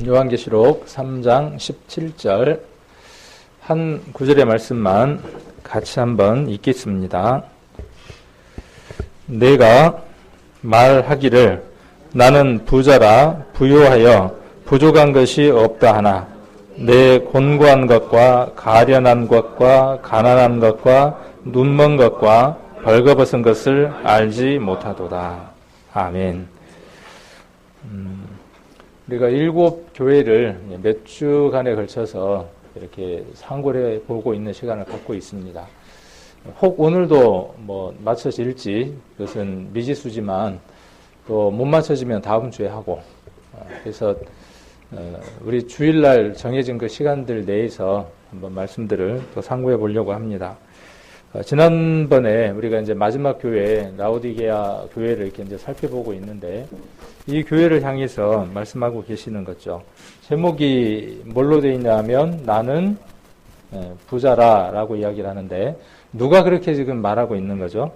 요한계시록 3장 17절 한 구절의 말씀만 같이 한번 읽겠습니다. 내가 말하기를 나는 부자라 부요하여 부족한 것이 없다 하나 내 곤고한 것과 가련한 것과 가난한 것과 눈먼 것과 벌거벗은 것을 알지 못하도다. 아멘. 우리가 7 교회를 몇 주간에 걸쳐서 이렇게 상고를 해보고 있는 시간을 갖고 있습니다. 혹 오늘도 맞춰질지 그것은 미지수지만 또 못 맞춰지면 다음 주에 하고, 그래서 우리 주일날 정해진 그 시간들 내에서 한번 말씀들을 또 상고해 보려고 합니다. 지난번에 우리가 이제 마지막 교회 라오디게아 교회를 이렇게 이제 살펴보고 있는데 이 교회를 향해서 말씀하고 계시는 거죠. 제목이 뭘로 되어 있냐면 나는 부자라라고 이야기를 하는데 누가 그렇게 지금 말하고 있는 거죠?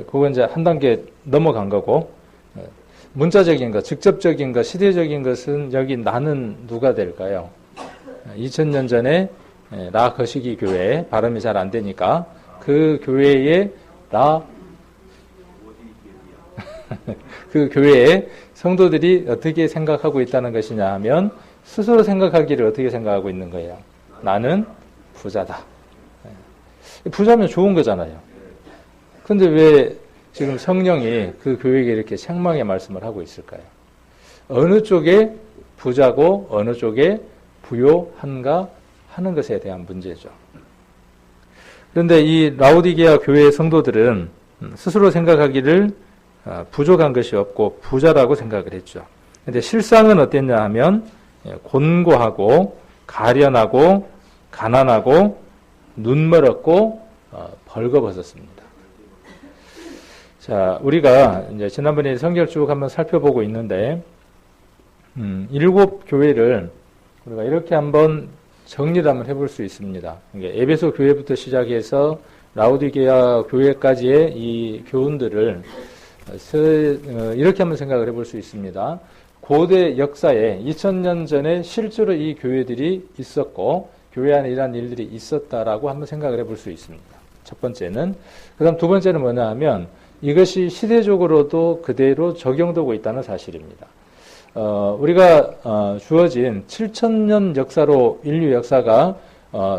그건 이제 한 단계 넘어간 거고, 문자적인 것, 직접적인 것, 시대적인 것은 여기 나는 누가 될까요? 2000년 전에 라 거시기 교회, 발음이 잘 안 되니까 그 교회의 그 교회의 성도들이 어떻게 생각하고 있다는 것이냐 하면 스스로 생각하기를 어떻게 생각하고 있는 거예요? 나는 부자다. 부자면 좋은 거잖아요. 근데 왜 지금 성령이 그 교회에게 이렇게 책망의 말씀을 하고 있을까요? 어느 쪽에 부자고 어느 쪽에 부요한가 하는 것에 대한 문제죠. 그런데 이 라오디게아 교회의 성도들은 스스로 생각하기를 부족한 것이 없고 부자라고 생각을 했죠. 그런데 실상은 어땠냐 하면 곤고하고 가련하고 가난하고 눈멀었고 벌거벗었습니다. 자, 우리가 이제 지난번에 성경을 쭉 한번 살펴보고 있는데 7 교회를 우리가 이렇게 한번 정리를 한번 해볼 수 있습니다. 에베소 교회부터 시작해서 라오디게아 교회까지의 이 교훈들을 이렇게 한번 생각을 해볼 수 있습니다. 고대 역사에 2000년 전에 실제로 이 교회들이 있었고 교회 안에 이러한 일들이 있었다라고 한번 생각을 해볼 수 있습니다. 첫 번째는. 그 다음 두 번째는 뭐냐 하면 이것이 시대적으로도 그대로 적용되고 있다는 사실입니다. 우리가 주어진 7000년 역사로 인류 역사가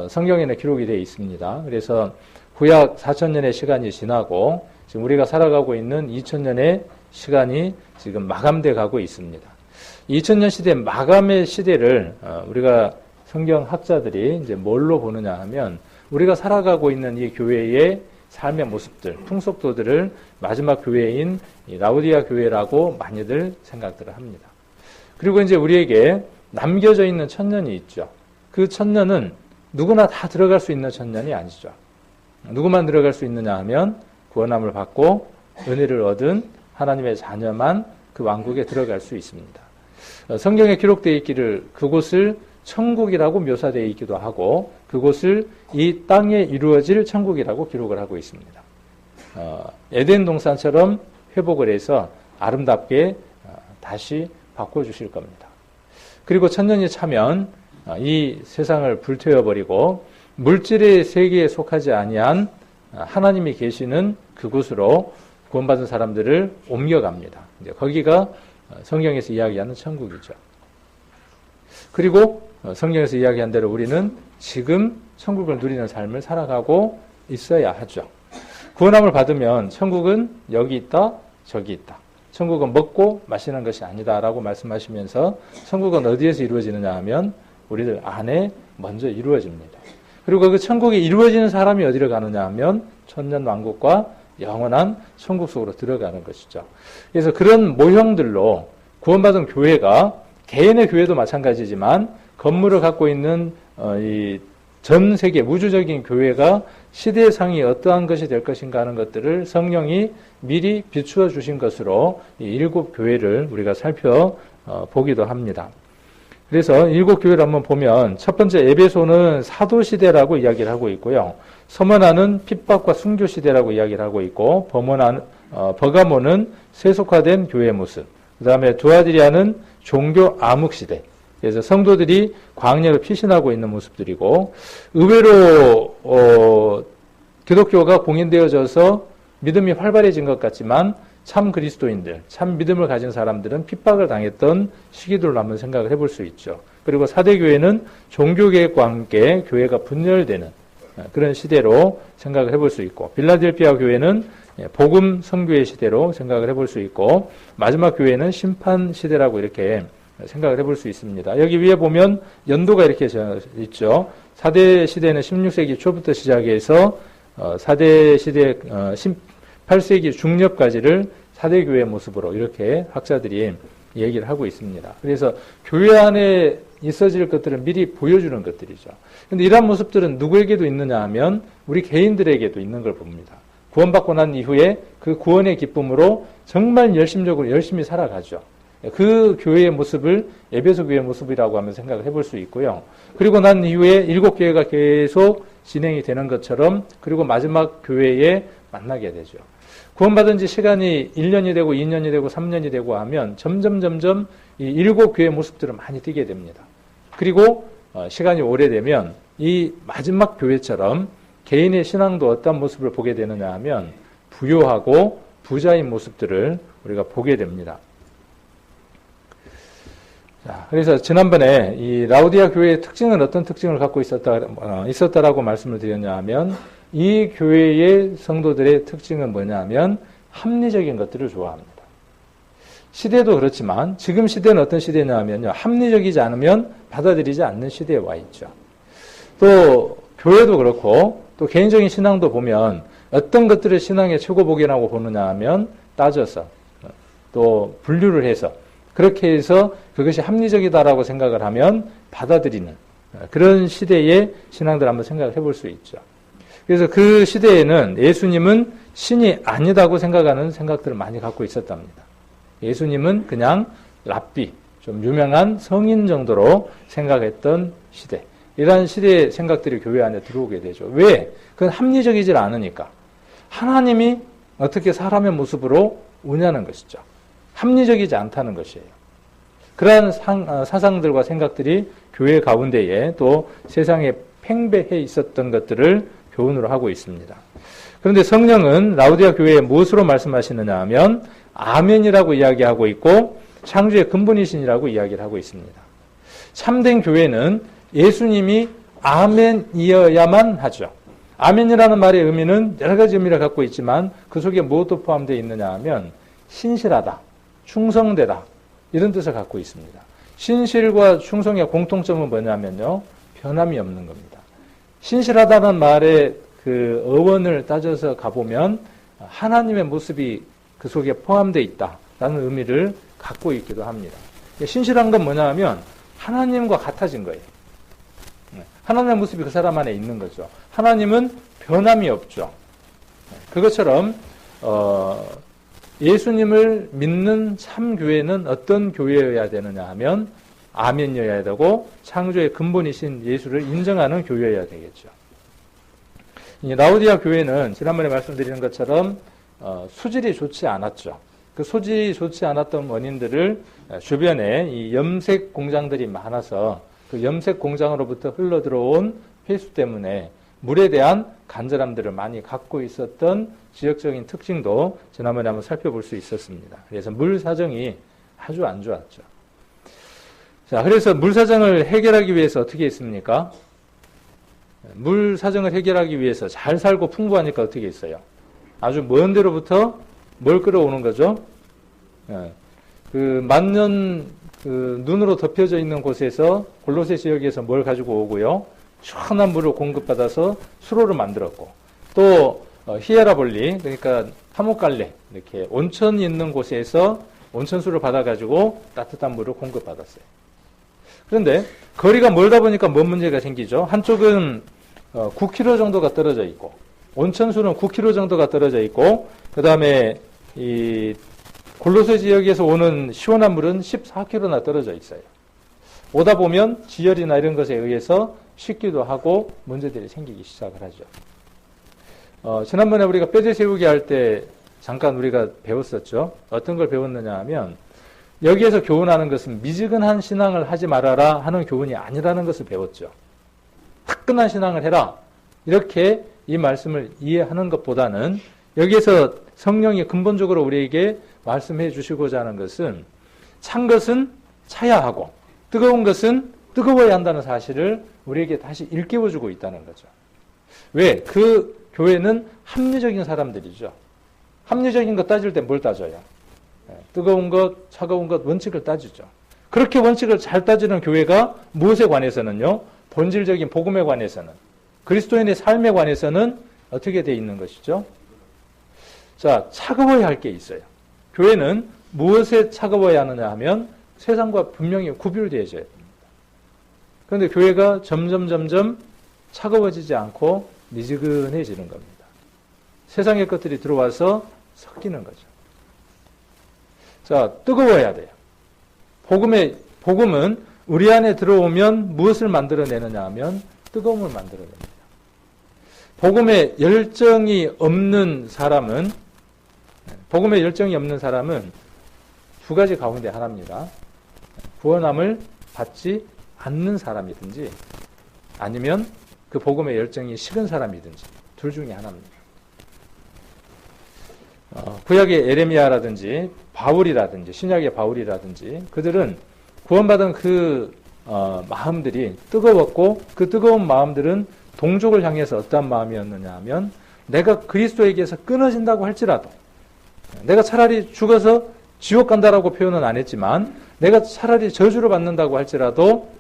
성경에는 기록이 되어 있습니다. 그래서 구약 4000년의 시간이 지나고 지금 우리가 살아가고 있는 2000년의 시간이 지금 마감돼 가고 있습니다. 2000년 시대 마감의 시대를 우리가 성경학자들이 이제 뭘로 보느냐 하면 우리가 살아가고 있는 이 교회의 삶의 모습들, 풍속도들을 마지막 교회인 라오디게아 교회라고 많이들 생각들을 합니다. 그리고 이제 우리에게 남겨져 있는 천년이 있죠. 그 천년은 누구나 다 들어갈 수 있는 천년이 아니죠. 누구만 들어갈 수 있느냐 하면 구원함을 받고 은혜를 얻은 하나님의 자녀만 그 왕국에 들어갈 수 있습니다. 성경에 기록되어 있기를 그곳을 천국이라고 묘사되어 있기도 하고 그곳을 이 땅에 이루어질 천국이라고 기록을 하고 있습니다. 에덴 동산처럼 회복을 해서 아름답게 다시 바꿔주실 겁니다. 그리고 천년이 차면 이 세상을 불태워버리고 물질의 세계에 속하지 아니한 하나님이 계시는 그곳으로 구원받은 사람들을 옮겨갑니다. 이제 거기가 성경에서 이야기하는 천국이죠. 그리고 성경에서 이야기한 대로 우리는 지금 천국을 누리는 삶을 살아가고 있어야 하죠. 구원함을 받으면 천국은 여기 있다, 저기 있다. 천국은 먹고 마시는 것이 아니다라고 말씀하시면서 천국은 어디에서 이루어지느냐 하면 우리들 안에 먼저 이루어집니다. 그리고 그 천국이 이루어지는 사람이 어디로 가느냐 하면 천년왕국과 영원한 천국 속으로 들어가는 것이죠. 그래서 그런 모형들로 구원받은 교회가 개인의 교회도 마찬가지지만 건물을 갖고 있는 이 전 세계 우주적인 교회가 시대상이 어떠한 것이 될 것인가 하는 것들을 성령이 미리 비추어 주신 것으로 이 7 교회를 우리가 살펴보기도 합니다. 그래서 7 교회를 한번 보면 첫 번째 에베소는 사도시대라고 이야기를 하고 있고요. 서머나는 핍박과 순교시대라고 이야기를 하고 있고 버가모는 세속화된 교회의 모습, 그 다음에 두아디리아는 종교 암흑 시대. 그래서 성도들이 광야를 피신하고 있는 모습들이고, 의외로 기독교가 공인되어져서 믿음이 활발해진 것 같지만 참 그리스도인들, 참 믿음을 가진 사람들은 핍박을 당했던 시기들로 한번 생각을 해볼 수 있죠. 그리고 사대교회는 종교개혁과 함께 교회가 분열되는 그런 시대로 생각을 해볼 수 있고, 빌라델피아 교회는 복음 선교의 시대로 생각을 해볼 수 있고, 마지막 교회는 심판 시대라고 이렇게 생각을 해볼 수 있습니다. 여기 위에 보면 연도가 이렇게 있죠. 4대 시대는 16세기 초부터 시작해서 4대 시대 18세기 중엽까지를 4대 교회의 모습으로 이렇게 학자들이 얘기를 하고 있습니다. 그래서 교회 안에 있어질 것들을 미리 보여주는 것들이죠. 그런데 이러한 모습들은 누구에게도 있느냐 하면 우리 개인들에게도 있는 걸 봅니다. 구원받고 난 이후에 그 구원의 기쁨으로 정말 열심히 살아가죠. 그 교회의 모습을 에베소 교회의 모습이라고 하면 생각을 해볼 수 있고요. 그리고 난 이후에 7교회가 계속 진행이 되는 것처럼, 그리고 마지막 교회에 만나게 되죠. 구원받은 지 시간이 1년이 되고 2년이 되고 3년이 되고 하면 점점 이 7교회의 모습들을 많이 띄게 됩니다. 그리고 시간이 오래되면 이 마지막 교회처럼 개인의 신앙도 어떤 모습을 보게 되느냐 하면 부요하고 부자인 모습들을 우리가 보게 됩니다. 자, 그래서 지난번에 이 라우디아 교회의 특징은 어떤 특징을 갖고 있었다라고 말씀을 드렸냐 하면, 이 교회의 성도들의 특징은 뭐냐 하면 합리적인 것들을 좋아합니다. 시대도 그렇지만 지금 시대는 어떤 시대냐 하면요, 합리적이지 않으면 받아들이지 않는 시대에 와 있죠. 또 교회도 그렇고 또 개인적인 신앙도 보면 어떤 것들을 신앙의 최고복이라고 보느냐 하면 따져서 또 분류를 해서, 그렇게 해서 그것이 합리적이다라고 생각을 하면 받아들이는 그런 시대의 신앙들 한번 생각을 해볼 수 있죠. 그래서 그 시대에는 예수님은 신이 아니다고 생각하는 생각들을 많이 갖고 있었답니다. 예수님은 그냥 랍비, 좀 유명한 성인 정도로 생각했던 시대. 이러한 시대의 생각들이 교회 안에 들어오게 되죠. 왜? 그건 합리적이질 않으니까. 하나님이 어떻게 사람의 모습으로 오냐는 것이죠. 합리적이지 않다는 것이에요. 그러한 사상들과 생각들이 교회 가운데에 또 세상에 팽배해 있었던 것들을 교훈으로 하고 있습니다. 그런데 성령은 라우디아 교회에 무엇으로 말씀하시느냐 하면 아멘이라고 이야기하고 있고 창조의 근본이신이라고 이야기를 하고 있습니다. 참된 교회는 예수님이 아멘이어야만 하죠. 아멘이라는 말의 의미는 여러 가지 의미를 갖고 있지만 그 속에 무엇도 포함되어 있느냐 하면 신실하다, 충성되다, 이런 뜻을 갖고 있습니다. 신실과 충성의 공통점은 뭐냐면요, 변함이 없는 겁니다. 신실하다는 말의 그 어원을 따져서 가보면 하나님의 모습이 그 속에 포함되어 있다라는 의미를 갖고 있기도 합니다. 신실한 건 뭐냐 하면 하나님과 같아진 거예요. 하나님의 모습이 그 사람 안에 있는 거죠. 하나님은 변함이 없죠. 그것처럼 예수님을 믿는 참 교회는 어떤 교회여야 되느냐 하면 아멘이어야 되고 창조의 근본이신 예수를 인정하는 교회여야 되겠죠. 이 라우디아 교회는 지난번에 말씀드리는 것처럼 수질이 좋지 않았죠. 그 수질이 좋지 않았던 원인들을 주변에 이 염색 공장들이 많아서 그 염색 공장으로부터 흘러들어온 폐수 때문에 물에 대한 간절함들을 많이 갖고 있었던 지역적인 특징도 지난번에 한번 살펴볼 수 있었습니다. 그래서 물 사정이 아주 안 좋았죠. 자, 그래서 물 사정을 해결하기 위해서 어떻게 했습니까? 물 사정을 해결하기 위해서 잘 살고 풍부하니까 어떻게 했어요? 아주 먼 데로부터 뭘 끌어오는 거죠? 그 만년 눈으로 덮여져 있는 곳에서 골로새 지역에서 뭘 가지고 오고요. 시원한 물을 공급받아서 수로를 만들었고, 또 히에라볼리, 그러니까 하모갈레, 이렇게 온천이 있는 곳에서 온천수를 받아가지고 따뜻한 물을 공급받았어요. 그런데 거리가 멀다 보니까 뭔 문제가 생기죠? 한쪽은 9km 정도가 떨어져 있고, 온천수는 9km 정도가 떨어져 있고, 그 다음에 이 골로새 지역에서 오는 시원한 물은 14km나 떨어져 있어요. 오다 보면 지열이나 이런 것에 의해서 식기도 하고 문제들이 생기기 시작을 하죠. 지난번에 우리가 뼈대 세우기 할 때 잠깐 우리가 배웠었죠. 어떤 걸 배웠느냐 하면 여기에서 교훈하는 것은 미지근한 신앙을 하지 말아라 하는 교훈이 아니라는 것을 배웠죠. 화끈한 신앙을 해라. 이렇게 이 말씀을 이해하는 것보다는 여기에서 성령이 근본적으로 우리에게 말씀해 주시고자 하는 것은 찬 것은 차야 하고 뜨거운 것은 뜨거워야 한다는 사실을 우리에게 다시 일깨워주고 있다는 거죠. 왜? 그 교회는 합리적인 사람들이죠. 합리적인 것 따질 때 뭘 따져요? 뜨거운 것, 차가운 것, 원칙을 따지죠. 그렇게 원칙을 잘 따지는 교회가 무엇에 관해서는요? 본질적인 복음에 관해서는, 그리스도인의 삶에 관해서는 어떻게 되어 있는 것이죠? 자, 차가워야 할 게 있어요. 교회는 무엇에 차가워야 하느냐 하면 세상과 분명히 구별되어져야 됩니다. 그런데 교회가 점점 차가워지지 않고 미지근해지는 겁니다. 세상의 것들이 들어와서 섞이는 거죠. 자, 뜨거워야 돼요. 복음은 우리 안에 들어오면 무엇을 만들어내느냐 하면 뜨거움을 만들어냅니다. 복음에 열정이 없는 사람은 두 가지 가운데 하나입니다. 구원함을 받지 않는 사람이든지 아니면 그 복음의 열정이 식은 사람이든지 둘 중에 하나입니다. 구약의 에레미야라든지 바울이라든지 신약의 바울이라든지 그들은 구원받은 그 마음들이 뜨거웠고 그 뜨거운 마음들은 동족을 향해서 어떠한 마음이었느냐 하면 내가 그리스도에게서 끊어진다고 할지라도 내가 차라리 죽어서 지옥 간다라고 표현은 안 했지만 내가 차라리 저주를 받는다고 할지라도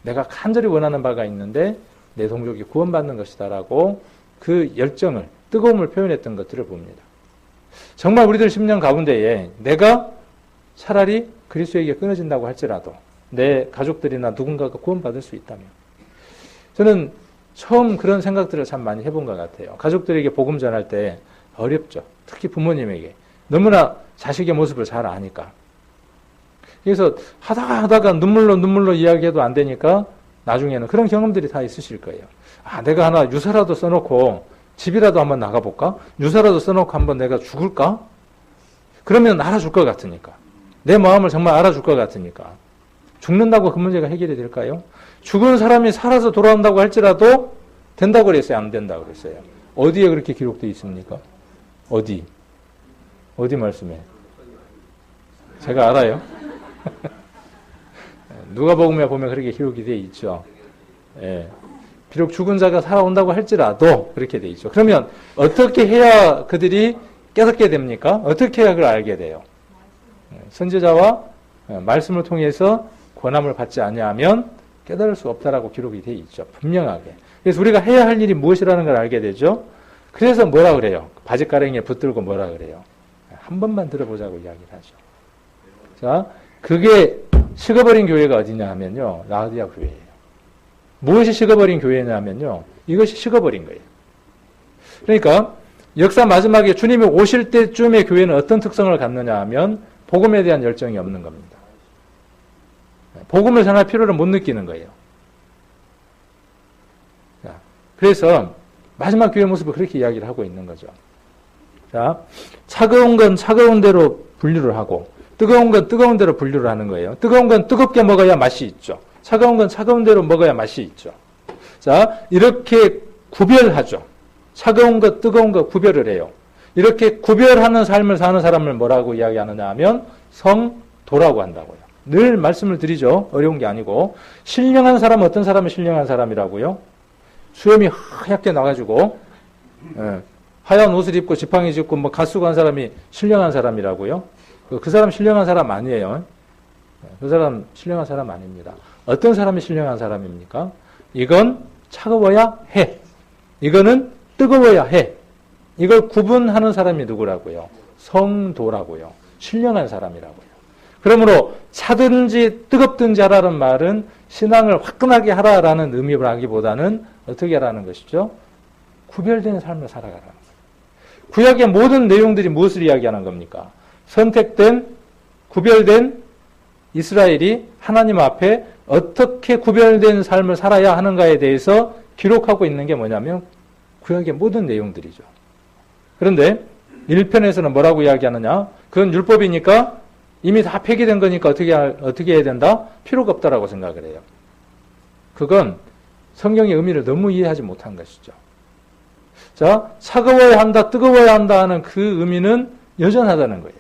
내가 간절히 원하는 바가 있는데 내 동족이 구원받는 것이다라고 그 열정을 뜨거움을 표현했던 것들을 봅니다. 정말 우리들 10년 가운데에 내가 차라리 그리스도에게 끊어진다고 할지라도 내 가족들이나 누군가가 구원받을 수 있다면 저는 처음 그런 생각들을 참 많이 해본 것 같아요. 가족들에게 복음 전할 때 어렵죠. 특히 부모님에게. 너무나 자식의 모습을 잘 아니까. 그래서 하다가 눈물로 이야기해도 안 되니까 나중에는 그런 경험들이 다 있으실 거예요. 내가 하나 유서라도 써놓고 집이라도 한번 나가볼까? 유서라도 써놓고 한번 내가 죽을까? 그러면 알아줄 것 같으니까. 내 마음을 정말 알아줄 것 같으니까. 죽는다고 그 문제가 해결이 될까요? 죽은 사람이 살아서 돌아온다고 할지라도 된다고 그랬어요? 안 된다고 그랬어요? 어디에 그렇게 기록되어 있습니까? 어디 말씀에? 제가 알아요? 누가복음에 보면 그렇게 기록이 되어 있죠. 예. 비록 죽은 자가 살아온다고 할지라도 그렇게 되어 있죠. 그러면 어떻게 해야 그들이 깨닫게 됩니까? 어떻게 해야 그걸 알게 돼요? 선지자와 말씀을 통해서 권함을 받지 아니하면 깨달을 수 없다라고 기록이 되어 있죠. 분명하게. 그래서 우리가 해야 할 일이 무엇이라는 걸 알게 되죠. 그래서 뭐라 그래요? 바짓가랭이에 붙들고 뭐라 그래요? 한 번만 들어보자고 이야기를 하죠. 자, 그게 식어버린 교회가 어디냐 하면요. 라오디아 교회예요. 무엇이 식어버린 교회냐면요. 이것이 식어버린 거예요. 그러니까 역사 마지막에 주님이 오실 때쯤의 교회는 어떤 특성을 갖느냐 하면 복음에 대한 열정이 없는 겁니다. 복음을 전할 필요를 못 느끼는 거예요. 그래서 마지막 교회 모습을 그렇게 이야기를 하고 있는 거죠. 자, 차가운 건 차가운 대로 분류를 하고 뜨거운 건 뜨거운 대로 분류를 하는 거예요. 뜨거운 건 뜨겁게 먹어야 맛이 있죠. 차가운 건 차가운 대로 먹어야 맛이 있죠. 자, 이렇게 구별하죠. 차가운 것, 뜨거운 것 구별을 해요. 이렇게 구별하는 삶을 사는 사람을 뭐라고 이야기하느냐 하면 성도라고 한다고요. 늘 말씀을 드리죠. 어려운 게 아니고. 신령한 사람은 어떤 사람이 신령한 사람이라고요? 수염이 하얗게 나가지고 하얀 옷을 입고 지팡이 짚고 갓수고 한 사람이 신령한 사람이라고요? 그 사람 신령한 사람 아니에요. 그 사람 신령한 사람 아닙니다. 어떤 사람이 신령한 사람입니까? 이건 차가워야 해. 이거는 뜨거워야 해. 이걸 구분하는 사람이 누구라고요? 성도라고요. 신령한 사람이라고요. 그러므로 차든지 뜨겁든지 하라는 말은 신앙을 화끈하게 하라라는 의미라기보다는 어떻게 하라는 것이죠? 구별된 삶을 살아가라는 거예요. 구약의 모든 내용들이 무엇을 이야기하는 겁니까? 선택된, 구별된 이스라엘이 하나님 앞에 어떻게 구별된 삶을 살아야 하는가에 대해서 기록하고 있는 게 뭐냐면 구약의 모든 내용들이죠. 그런데 1편에서는 뭐라고 이야기하느냐? 그건 율법이니까 이미 다 폐기된 거니까 어떻게 해야 된다? 필요가 없다라고 생각을 해요. 그건 성경의 의미를 너무 이해하지 못한 것이죠. 자, 차가워야 한다, 뜨거워야 한다 하는 그 의미는 여전하다는 거예요.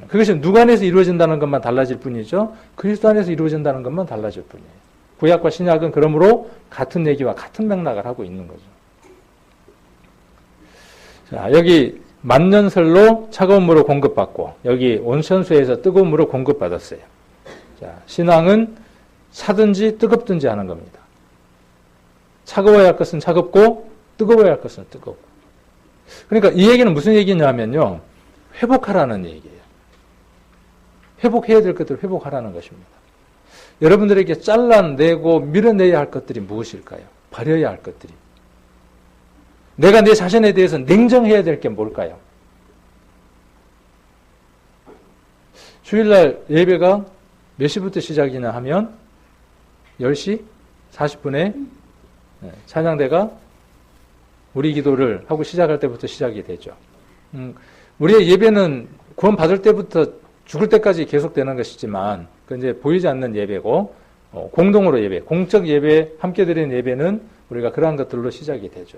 그것이 누구 안에서 이루어진다는 것만 달라질 뿐이죠. 그리스도 안에서 이루어진다는 것만 달라질 뿐이에요. 구약과 신약은 그러므로 같은 얘기와 같은 맥락을 하고 있는 거죠. 자, 여기 만년설로 차가운 물을 공급받고 여기 온천수에서 뜨거운 물을 공급받았어요. 자, 신앙은 차든지 뜨겁든지 하는 겁니다. 차가워야 할 것은 차갑고 뜨거워야 할 것은 뜨겁고. 그러니까 이 얘기는 무슨 얘기냐면요. 회복하라는 얘기예요. 회복해야 될 것들을 회복하라는 것입니다. 여러분들에게 잘라내고 밀어내야 할 것들이 무엇일까요? 버려야 할 것들이. 내가 내 자신에 대해서 냉정해야 될 게 뭘까요? 주일날 예배가 몇 시부터 시작이냐 하면 10시 40분에 찬양대가 우리 기도를 하고 시작할 때부터 시작이 되죠. 우리의 예배는 구원 받을 때부터 죽을 때까지 계속되는 것이지만 그 이제 보이지 않는 예배고 공동으로 예배, 공적 예배, 함께 드리는 예배는 우리가 그러한 것들로 시작이 되죠.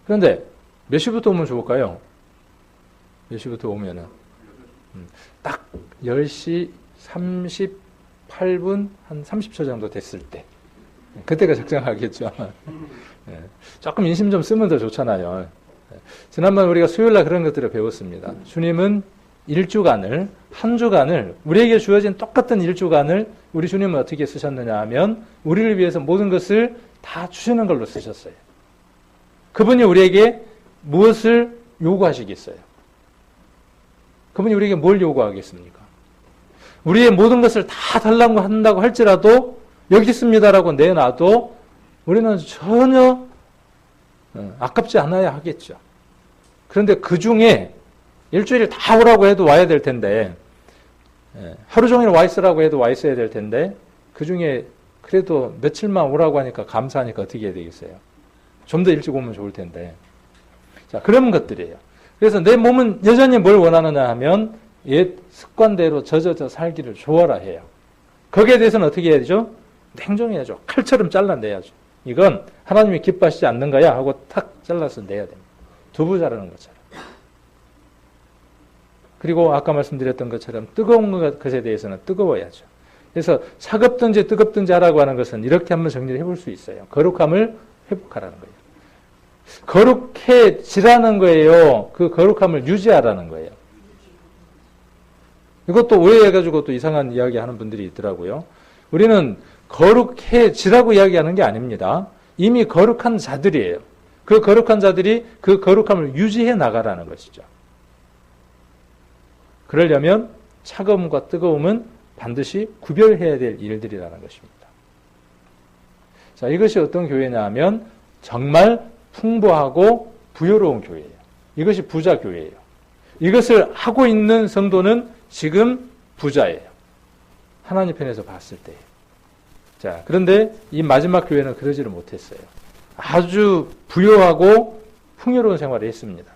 그런데 몇 시부터 오면 좋을까요? 몇 시부터 오면은 딱 10시 38분 한 30초 정도 됐을 때 그때가 적정하겠죠. 조금 인심 좀 쓰면 더 좋잖아요. 지난번 우리가 수요일날 그런 것들을 배웠습니다. 주님은 일주간을, 한 주간을, 우리에게 주어진 똑같은 일주간을 우리 주님은 어떻게 쓰셨느냐 하면 우리를 위해서 모든 것을 다 주시는 걸로 쓰셨어요. 그분이 우리에게 무엇을 요구하시겠어요? 그분이 우리에게 뭘 요구하겠습니까? 우리의 모든 것을 다 달라고 한다고 할지라도 여기 있습니다라고 내놔도 우리는 전혀 아깝지 않아야 하겠죠. 그런데 그 중에 일주일 다 오라고 해도 와야 될 텐데 하루 종일 와 있으라고 해도 와 있어야 될 텐데 그 중에 그래도 며칠만 오라고 하니까 감사하니까 어떻게 해야 되겠어요? 좀 더 일찍 오면 좋을 텐데. 자, 그런 것들이에요. 그래서 내 몸은 여전히 뭘 원하느냐 하면 옛 습관대로 젖어져 살기를 좋아라 해요. 거기에 대해서는 어떻게 해야 되죠? 냉정해야죠. 칼처럼 잘라내야죠. 이건 하나님이 기뻐하시지 않는 거야 하고 탁 잘라서 내야 됩니다. 두부 자르는 것처럼. 그리고 아까 말씀드렸던 것처럼 뜨거운 것에 대해서는 뜨거워야죠. 그래서 차갑든지 뜨겁든지 하라고 하는 것은 이렇게 한번 정리를 해볼 수 있어요. 거룩함을 회복하라는 거예요. 거룩해지라는 거예요. 그 거룩함을 유지하라는 거예요. 이것도 오해해가지고 또 이상한 이야기 하는 분들이 있더라고요. 우리는 거룩해지라고 이야기하는 게 아닙니다. 이미 거룩한 자들이에요. 그 거룩한 자들이 그 거룩함을 유지해 나가라는 것이죠. 그러려면 차가움과 뜨거움은 반드시 구별해야 될 일들이라는 것입니다. 자, 이것이 어떤 교회냐 하면 정말 풍부하고 부여로운 교회예요. 이것이 부자 교회예요. 이것을 하고 있는 성도는 지금 부자예요. 하나님 편에서 봤을 때. 자, 그런데 이 마지막 교회는 그러지를 못했어요. 아주 부여하고 풍요로운 생활을 했습니다.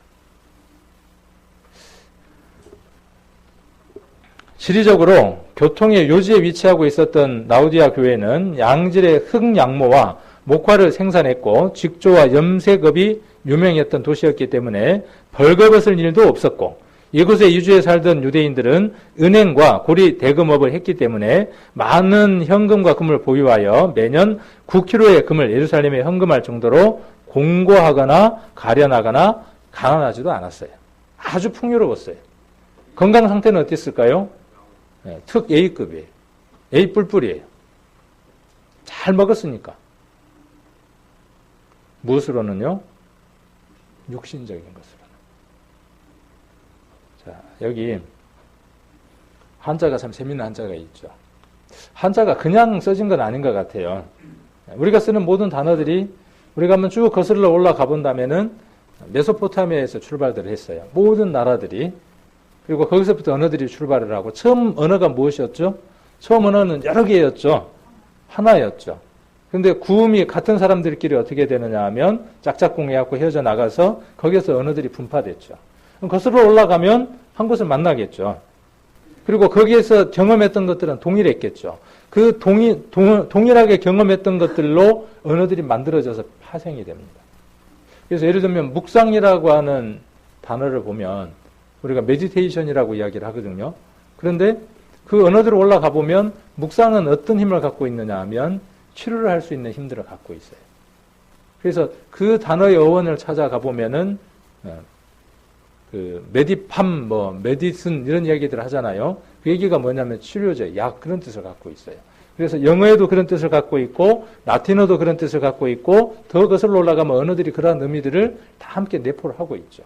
지리적으로 교통의 요지에 위치하고 있었던 라우디아 교회는 양질의 흙양모와 목화를 생산했고 직조와 염색업이 유명했던 도시였기 때문에 벌거벗을 일도 없었고 이곳에 이주해 살던 유대인들은 은행과 고리 대금업을 했기 때문에 많은 현금과 금을 보유하여 매년 9kg의 금을 예루살렘에 헌금할 정도로 공고하거나 가련하거나 가난하지도 않았어요. 아주 풍요로웠어요. 건강 상태는 어땠을까요? 네, 특 A급이에요. A 뿔뿔이에요. 잘 먹었으니까. 무엇으로는요? 육신적인 것으로. 자, 여기 한자가 참 재미있는 한자가 있죠. 한자가 그냥 써진 건 아닌 것 같아요. 우리가 쓰는 모든 단어들이 우리가 한번 쭉 거슬러 올라가 본다면은 메소포타미아에서 출발을 했어요. 모든 나라들이. 그리고 거기서부터 언어들이 출발을 하고 처음 언어가 무엇이었죠? 처음 언어는 여러 개였죠. 하나였죠. 그런데 구음이 같은 사람들끼리 어떻게 되느냐 하면 짝짝꿍해갖고 헤어져 나가서 거기서 언어들이 분파됐죠. 그럼 거슬러 올라가면 한 곳을 만나겠죠. 그리고 거기에서 경험했던 것들은 동일했겠죠. 그 동일하게 경험했던 것들로 언어들이 만들어져서 파생이 됩니다. 그래서 예를 들면 묵상이라고 하는 단어를 보면 우리가 메디테이션이라고 이야기를 하거든요. 그런데 그 언어들을 올라가 보면 묵상은 어떤 힘을 갖고 있느냐 하면 치료를 할 수 있는 힘들을 갖고 있어요. 그래서 그 단어의 어원을 찾아가 보면은 그 메디팜, 메디슨 이런 이야기들 하잖아요. 그 얘기가 뭐냐면 치료제, 약 그런 뜻을 갖고 있어요. 그래서 영어에도 그런 뜻을 갖고 있고 라틴어도 그런 뜻을 갖고 있고 더 거슬러 올라가면 언어들이 그러한 의미들을 다 함께 내포를 하고 있죠.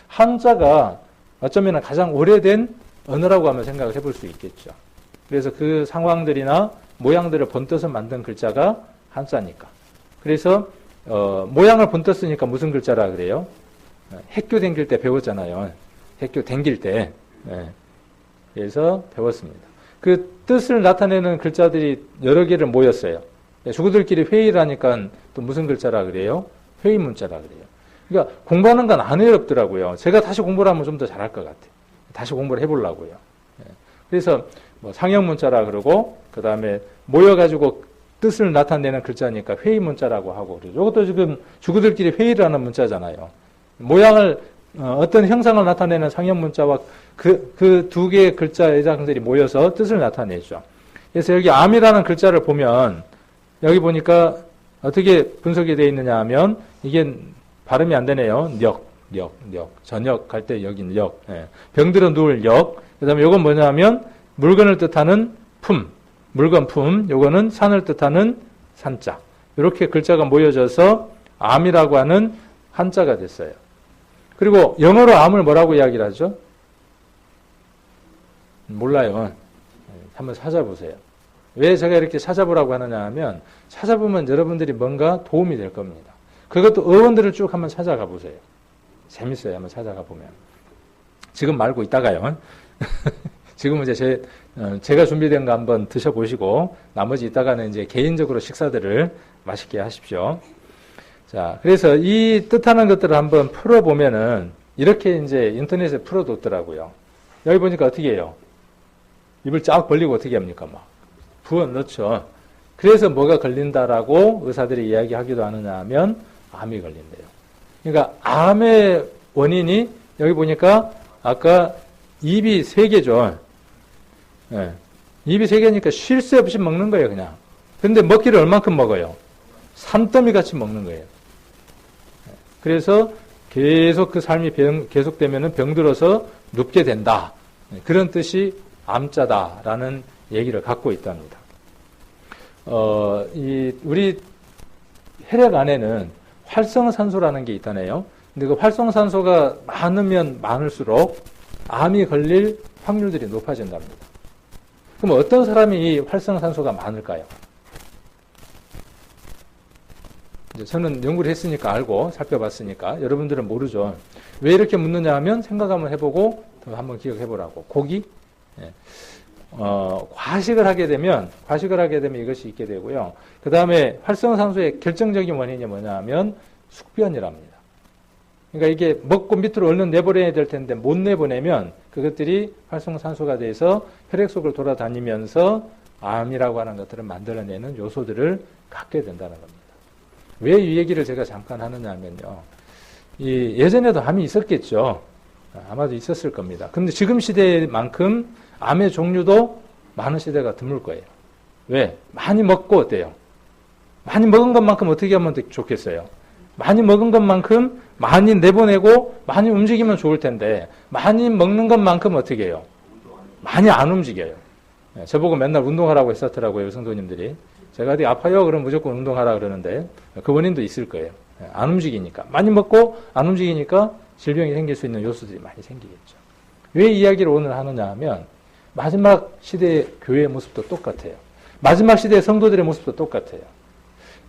한자가 어쩌면 가장 오래된 언어라고 하면 생각을 해볼 수 있겠죠. 그래서 그 상황들이나 모양들을 본떠서 만든 글자가 한자니까. 그래서 모양을 본떠쓰니까 무슨 글자라 그래요? 핵교 댕길 때 배웠잖아요. 핵교 댕길 때. 네. 그래서 배웠습니다. 그 뜻을 나타내는 글자들이 여러 개를 모였어요. 주구들끼리 회의를 하니까 또 무슨 글자라 그래요? 회의 문자라 그래요. 그러니까 공부하는 건 안 어렵더라고요. 제가 다시 공부를 하면 좀 더 잘할 것 같아요. 다시 공부를 해보려고요. 그래서 뭐 상형 문자라 그러고 그 다음에 모여가지고 뜻을 나타내는 글자니까 회의 문자라고 하고 그러죠. 이것도 지금 주구들끼리 회의를 하는 문자잖아요. 모양을 어떤 형상을 나타내는 상형 문자와 그 두 개의 글자 애장들이 모여서 뜻을 나타내죠. 그래서 여기 암이라는 글자를 보면 여기 보니까 어떻게 분석이 되어 있느냐 하면 이게 발음이 안 되네요. 역. 저녁 갈 때 여긴 역. 병들어 누울 역. 그 다음에 요건 뭐냐면 물건을 뜻하는 품. 물건 품. 요거는 산을 뜻하는 산자. 이렇게 글자가 모여져서 암이라고 하는 한자가 됐어요. 그리고 영어로 암을 뭐라고 이야기를 하죠? 몰라요. 한번 찾아보세요. 왜 제가 이렇게 찾아보라고 하느냐 하면 찾아보면 여러분들이 뭔가 도움이 될 겁니다. 그것도 어원들을 쭉 한번 찾아가 보세요. 재밌어요. 한번 찾아가 보면. 지금 말고 이따가요. 지금은 이제 제가 준비된 거 한번 드셔보시고 나머지 이따가는 이제 개인적으로 식사들을 맛있게 하십시오. 자, 그래서 이 뜻하는 것들을 한번 풀어보면은 이렇게 이제 인터넷에 풀어뒀더라고요. 여기 보니까 어떻게 해요? 입을 쫙 벌리고 어떻게 합니까? 막 부어 넣죠. 그래서 뭐가 걸린다라고 의사들이 이야기하기도 하느냐 하면 암이 걸린대요. 그러니까 암의 원인이 여기 보니까 아까 입이 3개죠. 네. 입이 3개니까 쉴 새 없이 먹는 거예요, 그냥. 근데 먹기를 얼만큼 먹어요? 산더미 같이 먹는 거예요. 그래서 계속 그 삶이 계속되면은 병들어서 눕게 된다. 그런 뜻이 암자다라는 얘기를 갖고 있답니다. 우리 혈액 안에는 활성산소라는 게 있다네요. 근데 그 활성산소가 많으면 많을수록 암이 걸릴 확률들이 높아진답니다. 그럼 어떤 사람이 이 활성산소가 많을까요? 이제 저는 연구를 했으니까 알고 살펴봤으니까 여러분들은 모르죠. 왜 이렇게 묻느냐 하면 생각 한번 해보고 더 한번 기억해보라고. 고기? 예. 과식을 하게 되면 이것이 있게 되고요. 그 다음에 활성산소의 결정적인 원인이 뭐냐 하면 숙변이랍니다. 그러니까 이게 먹고 밑으로 얼른 내보내야 될 텐데 못 내보내면 그것들이 활성산소가 돼서 혈액 속을 돌아다니면서 암이라고 하는 것들을 만들어내는 요소들을 갖게 된다는 겁니다. 왜 이 얘기를 제가 잠깐 하느냐 하면요. 예전에도 암이 있었겠죠. 아마도 있었을 겁니다. 근데 지금 시대만큼 암의 종류도 많은 시대가 드물 거예요. 왜? 많이 먹고 어때요? 많이 먹은 것만큼 어떻게 하면 좋겠어요? 많이 먹은 것만큼 많이 내보내고 많이 움직이면 좋을 텐데 많이 먹는 것만큼 어떻게 해요? 많이 안 움직여요. 저보고 맨날 운동하라고 했었더라고요. 성도님들이. 제가 어디 아파요? 그럼 무조건 운동하라 그러는데 그 원인도 있을 거예요. 안 움직이니까. 많이 먹고 안 움직이니까 질병이 생길 수 있는 요소들이 많이 생기겠죠. 왜 이야기를 오늘 하느냐 하면 마지막 시대의 교회의 모습도 똑같아요. 마지막 시대의 성도들의 모습도 똑같아요.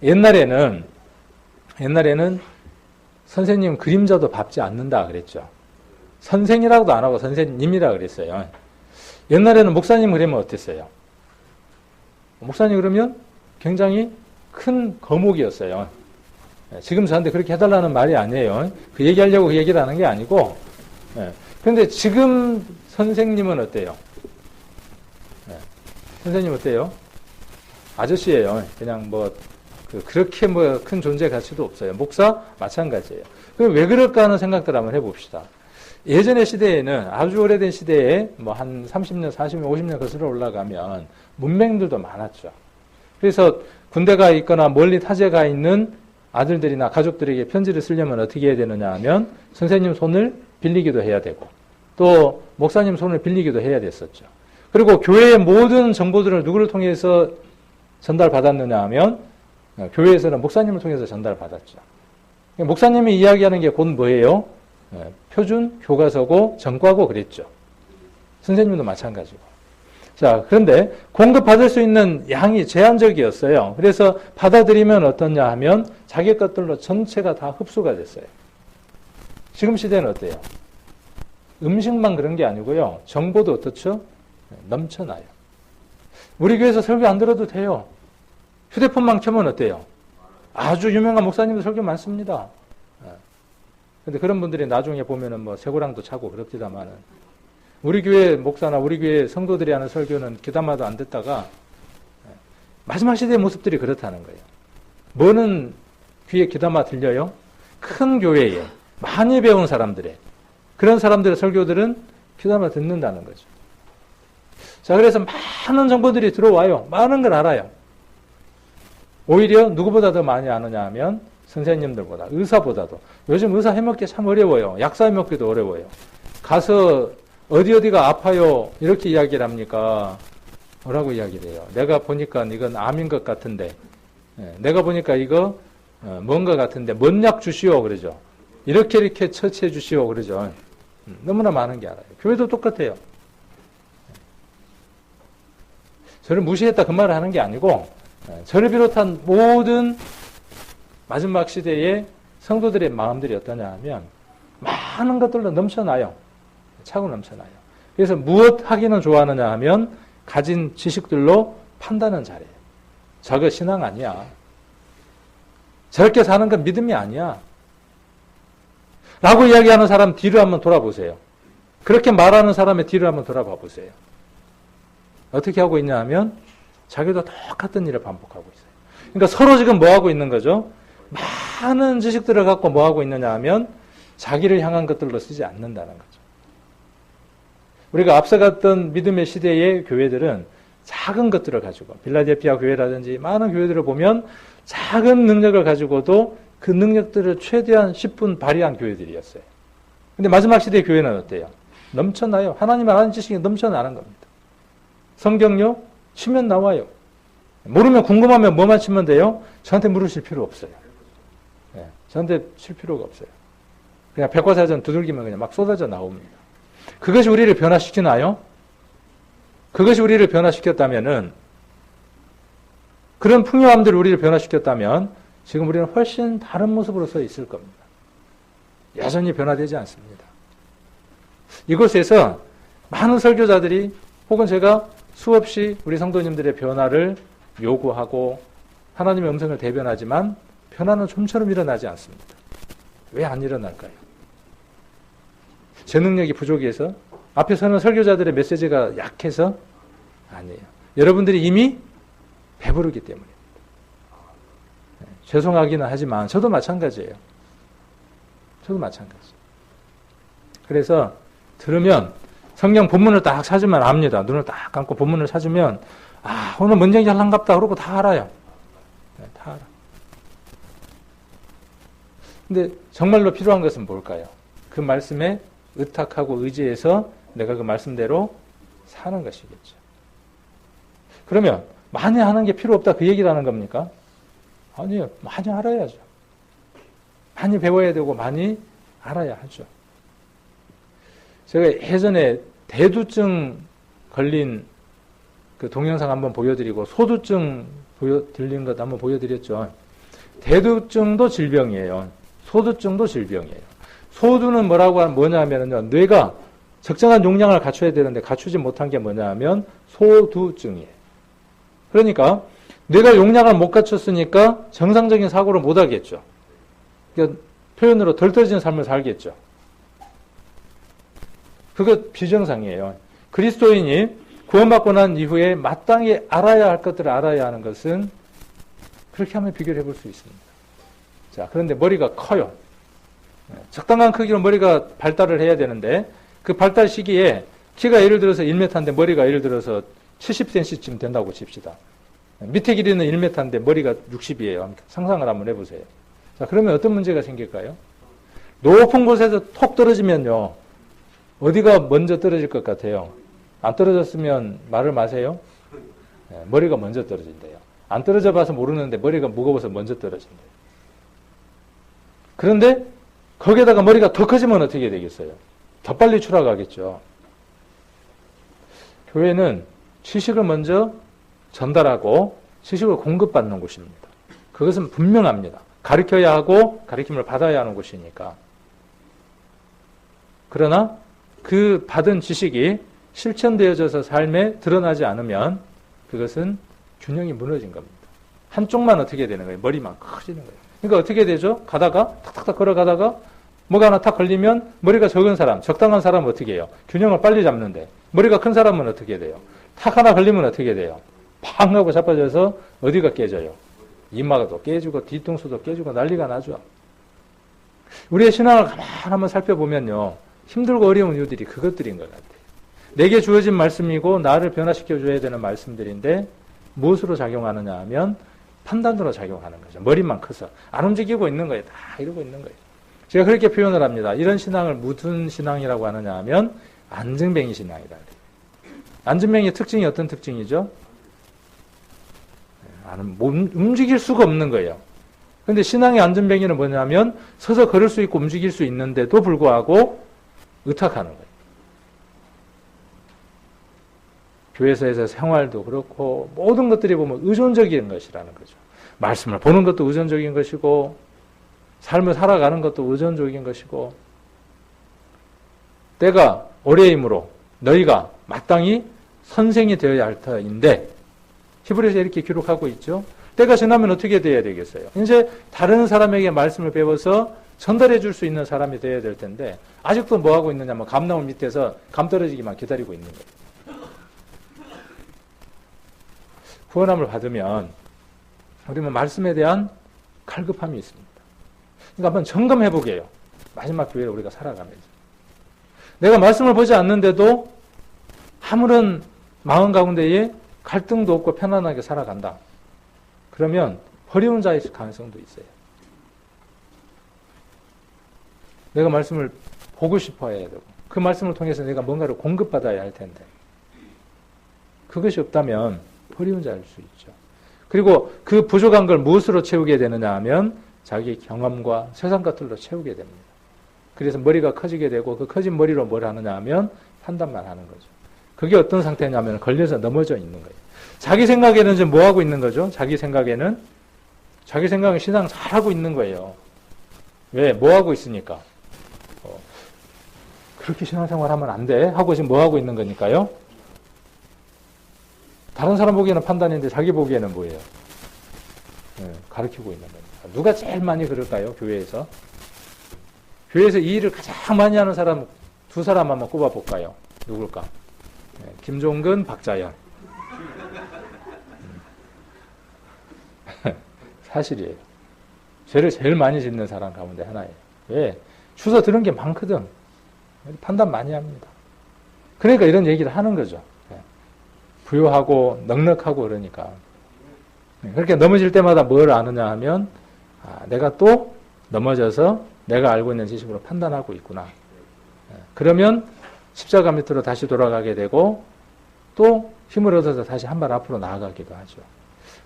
옛날에는 선생님 그림자도 밟지 않는다 그랬죠. 선생이라고도 안 하고 선생님이라 그랬어요. 옛날에는 목사님 그러면 어땠어요? 목사님 그러면 굉장히 큰 거목이었어요. 지금 저한테 그렇게 해달라는 말이 아니에요. 그 얘기하려고 그 얘기를 하는 게 아니고 예. 그런데 지금 선생님은 어때요? 예. 선생님 어때요? 아저씨예요. 그냥 뭐 그렇게 뭐 큰 존재 가치도 없어요. 목사 마찬가지예요. 그럼 왜 그럴까 하는 생각들 한번 해봅시다. 예전의 시대에는 아주 오래된 시대에 뭐 한 30년, 40년, 50년 거슬러 올라가면 문맹들도 많았죠. 그래서 군대가 있거나 멀리 타지가 있는 아들들이나 가족들에게 편지를 쓰려면 어떻게 해야 되느냐 하면 선생님 손을 빌리기도 해야 되고 또 목사님 손을 빌리기도 해야 됐었죠. 그리고 교회의 모든 정보들을 누구를 통해서 전달받았느냐 하면 교회에서는 목사님을 통해서 전달받았죠. 목사님이 이야기하는 게 곧 뭐예요? 표준 교과서고 전과고 그랬죠. 선생님도 마찬가지고. 자, 그런데 공급받을 수 있는 양이 제한적이었어요. 그래서 받아들이면 어떠냐 하면 자기 것들로 전체가 다 흡수가 됐어요. 지금 시대는 어때요? 음식만 그런 게 아니고요. 정보도 어떻죠? 넘쳐나요. 우리 교회에서 설교 안 들어도 돼요. 휴대폰만 켜면 어때요? 아주 유명한 목사님들 설교 많습니다. 근데 그런 분들이 나중에 보면은 뭐 쇠고랑도 차고 그럽디다마는 우리 교회 목사나 우리 교회 성도들이 하는 설교는 귀담아도 안 듣다가 마지막 시대의 모습들이 그렇다는 거예요. 뭐는 귀에 귀담아 들려요? 큰 교회에 많이 배운 사람들의 그런 사람들의 설교들은 귀담아 듣는다는 거죠. 자, 그래서 많은 정보들이 들어와요. 많은 걸 알아요. 오히려 누구보다 더 많이 아느냐 하면 선생님들보다, 의사보다도. 요즘 의사 해먹기 참 어려워요. 약사 해먹기도 어려워요. 가서 어디가 아파요 이렇게 이야기를 합니까? 뭐라고 이야기를 해요? 내가 보니까 이건 암인 것 같은데 내가 보니까 이거 뭔가 같은데 뭔 약 주시오 그러죠. 이렇게 처치해 주시오 그러죠. 너무나 많은 게 알아요. 교회도 똑같아요. 저를 무시했다 그 말을 하는 게 아니고 저를 비롯한 모든 마지막 시대의 성도들의 마음들이 어떠냐 하면 많은 것들로 넘쳐나요. 차고 넘쳐나요. 그래서 무엇 하기는 좋아하느냐 하면 가진 지식들로 판단은 잘해요. 저거 신앙 아니야. 저렇게 사는 건 믿음이 아니야. 라고 이야기하는 사람 뒤를 한번 돌아보세요. 그렇게 말하는 사람의 뒤를 한번 돌아봐 보세요. 어떻게 하고 있냐 하면 자기도 똑같은 일을 반복하고 있어요. 그러니까 서로 지금 뭐 하고 있는 거죠? 많은 지식들을 갖고 뭐 하고 있느냐 하면 자기를 향한 것들로 쓰지 않는다는 거죠. 우리가 앞서갔던 믿음의 시대의 교회들은 작은 것들을 가지고 빌라델피아 교회라든지 많은 교회들을 보면 작은 능력을 가지고도 그 능력들을 최대한 10분 발휘한 교회들이었어요. 근데 마지막 시대의 교회는 어때요? 넘쳐나요. 하나님의 아는 지식이 넘쳐나는 겁니다. 성경요? 치면 나와요. 모르면 궁금하면 뭐만 치면 돼요? 저한테 물으실 필요 없어요. 네, 저한테 칠 필요가 없어요. 그냥 백과사전 두들기면 그냥 막 쏟아져 나옵니다. 그것이 우리를 변화시키나요? 그것이 우리를 변화시켰다면은 그런 풍요함들이 우리를 변화시켰다면 지금 우리는 훨씬 다른 모습으로 서 있을 겁니다. 여전히 변화되지 않습니다. 이곳에서 많은 설교자들이 혹은 제가 수없이 우리 성도님들의 변화를 요구하고 하나님의 음성을 대변하지만 변화는 좀처럼 일어나지 않습니다. 왜 안 일어날까요? 제 능력이 부족해서? 앞에 서는 설교자들의 메시지가 약해서? 아니에요. 여러분들이 이미 배부르기 때문입니다. 죄송하기는 하지만 저도 마찬가지예요. 저도 마찬가지. 그래서 들으면 성경 본문을 딱 찾으면 압니다. 눈을 딱 감고 본문을 찾으면 아 오늘 뭔 얘기 할란갑다 그러고 다 알아요. 네, 다 알아. 근데 정말로 필요한 것은 뭘까요? 그 말씀에 의탁하고 의지해서 내가 그 말씀대로 사는 것이겠죠. 그러면 많이 하는 게 필요 없다 그 얘기를 하는 겁니까? 아니요. 많이 알아야죠. 많이 배워야 되고 많이 알아야 하죠. 제가 예전에 대두증 걸린 그 동영상 한번 보여드리고 소두증 들린 것 한번 보여드렸죠. 대두증도 질병이에요. 소두증도 질병이에요. 소두는 뭐냐면요. 뇌가 적정한 용량을 갖춰야 되는데 갖추지 못한 게 뭐냐면 소두증이에요. 그러니까 뇌가 용량을 못 갖췄으니까 정상적인 사고를 못 하겠죠. 그러니까 표현으로 덜 떨어진 삶을 살겠죠. 그거 비정상이에요. 그리스도인이 구원받고 난 이후에 마땅히 알아야 할 것들을 알아야 하는 것은 그렇게 하면 비교를 해볼 수 있습니다. 자, 그런데 머리가 커요. 적당한 크기로 머리가 발달을 해야 되는데 그 발달 시기에 키가 예를 들어서 1m인데 머리가 예를 들어서 70cm쯤 된다고 칩시다. 밑에 길이는 1m인데 머리가 60이에요. 상상을 한번 해보세요. 자, 그러면 어떤 문제가 생길까요? 높은 곳에서 톡 떨어지면요. 어디가 먼저 떨어질 것 같아요? 안 떨어졌으면 말을 마세요. 네, 머리가 먼저 떨어진대요. 안 떨어져 봐서 모르는데 머리가 무거워서 먼저 떨어진대요. 그런데 거기에다가 머리가 더 커지면 어떻게 되겠어요? 더 빨리 추락하겠죠. 교회는 지식을 먼저 전달하고 지식을 공급받는 곳입니다. 그것은 분명합니다. 가르쳐야 하고 가르침을 받아야 하는 곳이니까. 그러나 그 받은 지식이 실천되어져서 삶에 드러나지 않으면 그것은 균형이 무너진 겁니다. 한쪽만 어떻게 되는 거예요? 머리만 커지는 거예요. 그러니까 어떻게 되죠? 가다가 탁탁탁 걸어가다가 뭐가 하나 탁 걸리면 머리가 적은 사람, 적당한 사람은 어떻게 해요? 균형을 빨리 잡는데 머리가 큰 사람은 어떻게 돼요? 탁 하나 걸리면 어떻게 돼요? 팡 하고 자빠져서 어디가 깨져요? 이마도 깨지고 뒤통수도 깨지고 난리가 나죠. 우리의 신앙을 가만 한번 살펴보면요. 힘들고 어려운 이유들이 그것들인 것 같아요. 내게 주어진 말씀이고 나를 변화시켜 줘야 되는 말씀들인데 무엇으로 작용하느냐 하면 판단으로 작용하는 거죠. 머리만 커서 안 움직이고 있는 거예요. 다 이러고 있는 거예요. 제가 그렇게 표현을 합니다. 이런 신앙을 무슨 신앙이라고 하느냐 하면 안증뱅이 신앙이다. 안증뱅이의 특징이 어떤 특징이죠? 움직일 수가 없는 거예요. 그런데 신앙의 안전뱅이는 뭐냐면 서서 걸을 수 있고 움직일 수 있는데도 불구하고 의탁하는 거예요. 교회에서 생활도 그렇고 모든 것들이 보면 의존적인 것이라는 거죠. 말씀을 보는 것도 의존적인 것이고 삶을 살아가는 것도 의존적인 것이고 때가 오래이므로 너희가 마땅히 선생이 되어야 할 터인데 히브리서에 이렇게 기록하고 있죠. 때가 지나면 어떻게 돼야 되겠어요? 이제 다른 사람에게 말씀을 배워서 전달해 줄 수 있는 사람이 되어야 될 텐데 아직도 뭐 하고 있느냐면 감나무 밑에서 감 떨어지기만 기다리고 있는 거예요. 구원함을 받으면 우리는 말씀에 대한 갈급함이 있습니다. 그러니까 한번 점검해 보게요. 마지막 교회를 우리가 살아가면서. 내가 말씀을 보지 않는데도 아무런 마음 가운데에 갈등도 없고 편안하게 살아간다. 그러면 버리운 자일 가능성도 있어요. 내가 말씀을 보고 싶어 해야 되고 그 말씀을 통해서 내가 뭔가를 공급받아야 할 텐데 그것이 없다면 버리운 자일 수 있죠. 그리고 그 부족한 걸 무엇으로 채우게 되느냐 하면 자기 경험과 세상 것들로 채우게 됩니다. 그래서 머리가 커지게 되고 그 커진 머리로 뭘 하느냐 하면 판단만 하는 거죠. 그게 어떤 상태냐면 걸려서 넘어져 있는 거예요. 자기 생각에는 지금 뭐 하고 있는 거죠? 자기 생각은 신앙 잘하고 있는 거예요. 왜? 뭐 하고 있으니까? 그렇게 신앙생활 하면 안 돼. 하고 지금 뭐 하고 있는 거니까요? 다른 사람 보기에는 판단인데 자기 보기에는 뭐예요? 가르치고 있는 거니까. 누가 제일 많이 그럴까요? 교회에서? 교회에서 이 일을 가장 많이 하는 사람 두 사람 한번 꼽아볼까요? 누굴까? 김종근, 박자연. 사실이에요. 죄를 제일 많이 짓는 사람 가운데 하나예요. 왜? 주워 들은 게 많거든. 판단 많이 합니다. 그러니까 이런 얘기를 하는 거죠. 부유하고 넉넉하고 그러니까. 그렇게 넘어질 때마다 뭘 아느냐 하면 내가 또 넘어져서 내가 알고 있는 지식으로 판단하고 있구나. 그러면 십자가 밑으로 다시 돌아가게 되고 또 힘을 얻어서 다시 한 발 앞으로 나아가기도 하죠.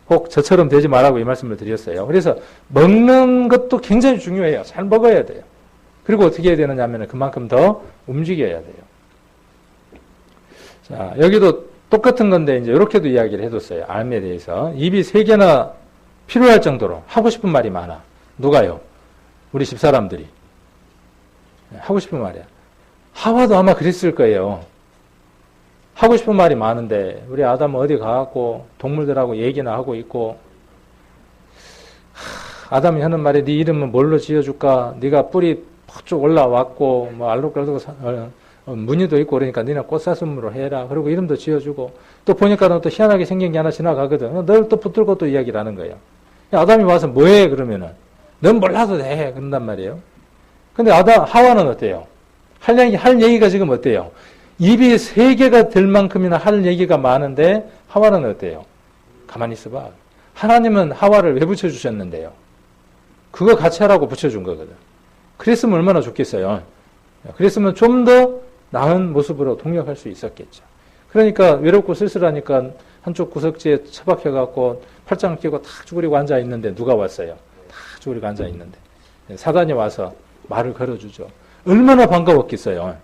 꼭 저처럼 되지 말라고 이 말씀을 드렸어요. 그래서 먹는 것도 굉장히 중요해요. 잘 먹어야 돼요. 그리고 어떻게 해야 되느냐 하면 그만큼 더 움직여야 돼요. 자, 여기도 똑같은 건데 이제 이렇게도 이야기를 해뒀어요. 암에 대해서. 입이 3개나 필요할 정도로 하고 싶은 말이 많아. 누가요? 우리 집사람들이. 하고 싶은 말이야. 하와도 아마 그랬을 거예요. 하고 싶은 말이 많은데 우리 아담은 어디 가갖고 동물들하고 얘기나 하고 있고 아담이 하는 말에 네 이름은 뭘로 지어줄까? 네가 뿌리 푹쭉 올라왔고 뭐 알록달록 무늬도 있고 그러니까 너네 꽃사슴으로 해라. 그리고 이름도 지어주고 또 보니까 또 희한하게 생긴 게 하나 지나가거든. 널 또 붙들고 또 이야기를 하는 거예요. 아담이 와서 뭐해 그러면은 넌 몰라도 돼 그런단 말이에요. 근데 하와는 어때요? 할 얘기가 지금 어때요? 입이 3개가 될 만큼이나 할 얘기가 많은데 하와는 어때요? 가만히 있어봐. 하나님은 하와를 왜 붙여주셨는데요? 그거 같이 하라고 붙여준 거거든. 그랬으면 얼마나 좋겠어요. 그랬으면 좀 더 나은 모습으로 동력할 수 있었겠죠. 그러니까 외롭고 쓸쓸하니까 한쪽 구석지에 처박혀갖고 팔짱을 끼고 탁 쭈그리고 앉아있는데 누가 왔어요? 탁 쭈그리고 앉아있는데 사단이 와서 말을 걸어주죠. 얼마나 반가웠겠어요.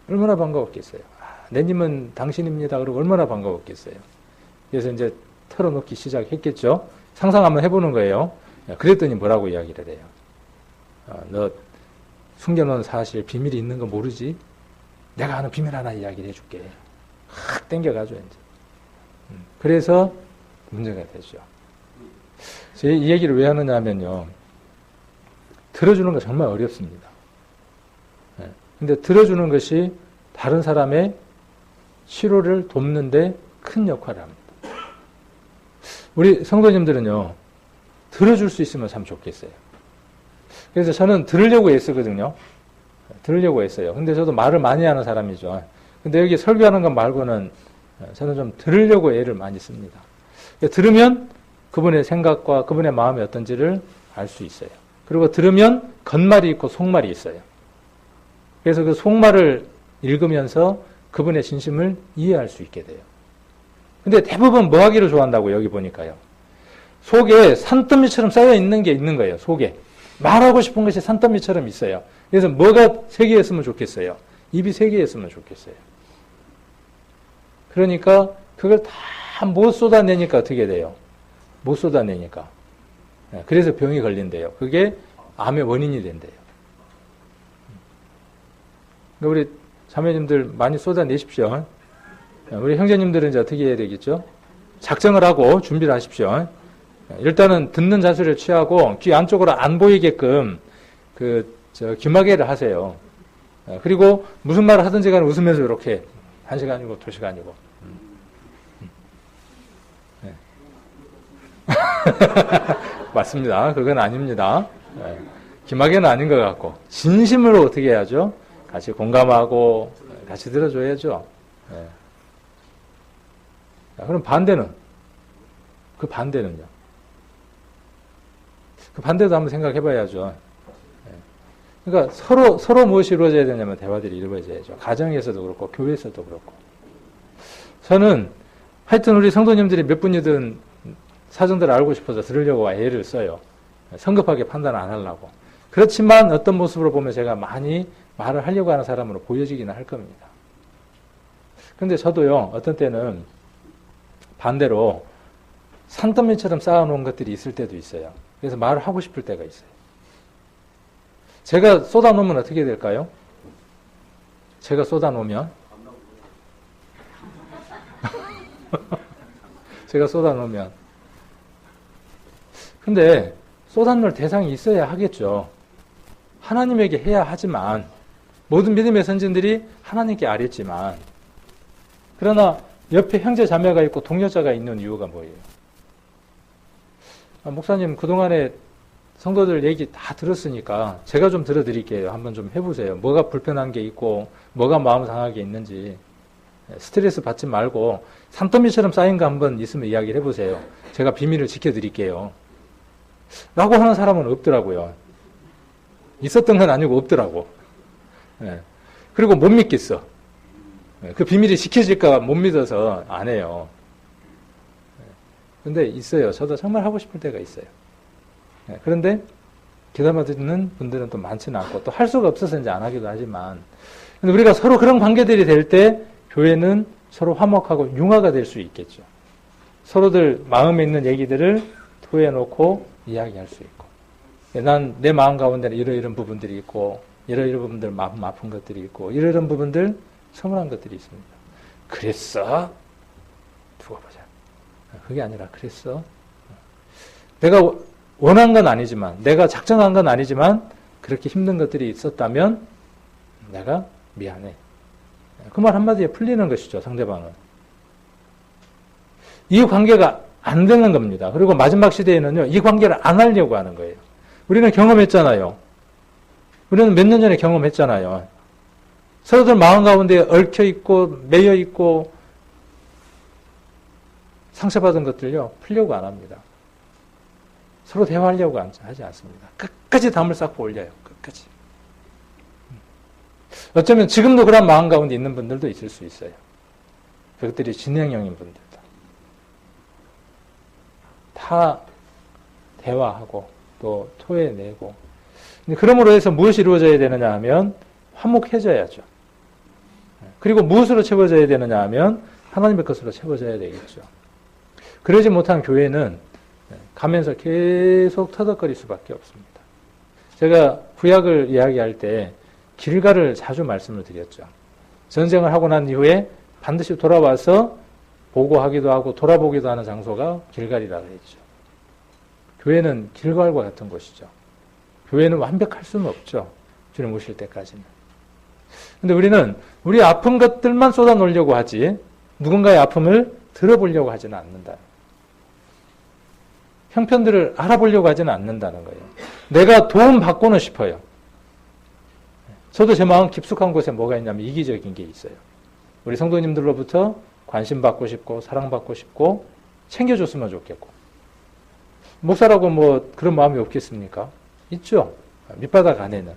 얼마나 반가웠겠어요. 내 님은 당신입니다. 그러고 얼마나 반가웠겠어요. 그래서 이제 털어놓기 시작했겠죠. 상상 한번 해보는 거예요. 그랬더니 뭐라고 이야기를 해요. 너 숨겨놓은 사실 비밀이 있는 거 모르지? 내가 아는 비밀 하나 이야기를 해줄게. 확 땡겨가죠 이제. 그래서 문제가 되죠. 제가 이 얘기를 왜 하느냐 하면요. 들어주는 거 정말 어렵습니다. 근데 들어주는 것이 다른 사람의 치료를 돕는데 큰 역할을 합니다. 우리 성도님들은요. 들어줄 수 있으면 참 좋겠어요. 그래서 저는 들으려고 애쓰거든요. 들으려고 했어요. 근데 저도 말을 많이 하는 사람이죠. 근데 여기 설교하는 것 말고는 저는 좀 들으려고 애를 많이 씁니다. 들으면 그분의 생각과 그분의 마음이 어떤지를 알 수 있어요. 그리고 들으면 겉말이 있고 속말이 있어요. 그래서 그 속말을 읽으면서 그분의 진심을 이해할 수 있게 돼요. 근데 대부분 뭐 하기를 좋아한다고 여기 보니까요. 속에 산더미처럼 쌓여 있는 게 있는 거예요. 속에. 말하고 싶은 것이 산더미처럼 있어요. 그래서 뭐가 3개였으면 좋겠어요. 입이 3개였으면 좋겠어요. 그러니까 그걸 다 못 쏟아내니까 어떻게 돼요? 못 쏟아내니까. 그래서 병이 걸린대요. 그게 암의 원인이 된대요. 우리 자매님들 많이 쏟아내십시오. 우리 형제님들은 이제 어떻게 해야 되겠죠? 작정을 하고 준비를 하십시오. 일단은 듣는 자세를 취하고 귀 안쪽으로 안 보이게끔 귀마개를 하세요. 그리고 무슨 말을 하든지 간에 웃으면서 이렇게 1시간이고 2시간이고. 네. 맞습니다. 그건 아닙니다. 귀마개는 아닌 것 같고 진심으로 어떻게 해야죠? 같이 공감하고 같이 들어줘야죠. 네. 그럼 반대는? 그 반대는요? 그 반대도 한번 생각해 봐야죠. 그러니까 서로 무엇이 이루어져야 되냐면 대화들이 이루어져야죠. 가정에서도 그렇고, 교회에서도 그렇고. 저는 하여튼 우리 성도님들이 몇 분이든 사정들을 알고 싶어서 들으려고 애를 써요. 성급하게 판단 안 하려고. 그렇지만 어떤 모습으로 보면 제가 많이 말을 하려고 하는 사람으로 보여지기는 할 겁니다. 근데 저도요, 어떤 때는 반대로 산더미처럼 쌓아놓은 것들이 있을 때도 있어요. 그래서 말을 하고 싶을 때가 있어요. 제가 쏟아놓으면 어떻게 될까요? 제가 쏟아놓으면 제가 쏟아놓으면 근데 쏟아놓을 대상이 있어야 하겠죠. 하나님에게 해야 하지만 모든 믿음의 선진들이 하나님께 아뢰지만 그러나 옆에 형제 자매가 있고 동료자가 있는 이유가 뭐예요? 목사님 그동안에 성도들 얘기 다 들었으니까 제가 좀 들어드릴게요. 한번 좀 해보세요. 뭐가 불편한 게 있고 뭐가 마음 상하게 있는지 스트레스 받지 말고 산더미처럼 쌓인 거 한번 있으면 이야기를 해보세요. 제가 비밀을 지켜드릴게요. 라고 하는 사람은 없더라고요. 있었던 건 아니고 없더라고. 그리고 못 믿겠어. 그 비밀이 지켜질까 못 믿어서 안 해요. 근데 있어요. 저도 정말 하고 싶을 때가 있어요. 그런데 귀담아 듣는 분들은 또 많지는 않고 또 할 수가 없어서 이제 안 하기도 하지만 근데 우리가 서로 그런 관계들이 될 때 교회는 서로 화목하고 융화가 될 수 있겠죠. 서로들 마음에 있는 얘기들을 토해놓고 이야기할 수 있고 난 내 마음 가운데는 이러이런 부분들이 있고 이러이런 부분들 마음 아픈 것들이 있고 이러이런 부분들 서운한 것들이 있습니다. 그랬어? 두고 보자. 그게 아니라 그랬어? 내가 원한 건 아니지만 내가 작정한 건 아니지만 그렇게 힘든 것들이 있었다면 내가 미안해. 그 말 한마디에 풀리는 것이죠, 상대방은. 이 관계가 안 되는 겁니다. 그리고 마지막 시대에는요, 이 관계를 안 하려고 하는 거예요. 우리는 경험했잖아요. 우리는 몇 년 전에 경험했잖아요. 서로들 마음 가운데 얽혀 있고, 매여 있고, 상처받은 것들요, 풀려고 안 합니다. 서로 대화하려고 하지 않습니다. 끝까지 담을 쌓고 올려요. 끝까지. 어쩌면 지금도 그런 마음 가운데 있는 분들도 있을 수 있어요. 그것들이 진행형인 분들다. 다 대화하고 또 토해내고. 그러므로 해서 무엇이 이루어져야 되느냐 하면 화목해져야죠. 그리고 무엇으로 채워져야 되느냐 하면 하나님의 것으로 채워져야 되겠죠. 그러지 못한 교회는 가면서 계속 터덕거릴 수밖에 없습니다. 제가 구약을 이야기할 때 길가를 자주 말씀을 드렸죠. 전쟁을 하고 난 이후에 반드시 돌아와서 보고하기도 하고 돌아보기도 하는 장소가 길갈이라고 했죠. 교회는 길갈과 같은 곳이죠. 교회는 완벽할 수는 없죠. 주님 오실 때까지는. 근데 우리는 우리 아픈 것들만 쏟아놓으려고 하지 누군가의 아픔을 들어보려고 하지는 않는다. 형편들을 알아보려고 하지는 않는다는 거예요. 내가 도움받고는 싶어요. 저도 제 마음 깊숙한 곳에 뭐가 있냐면 이기적인 게 있어요. 우리 성도님들로부터 관심받고 싶고 사랑받고 싶고 챙겨줬으면 좋겠고. 목사라고 뭐 그런 마음이 없겠습니까? 있죠. 밑바닥 안에는.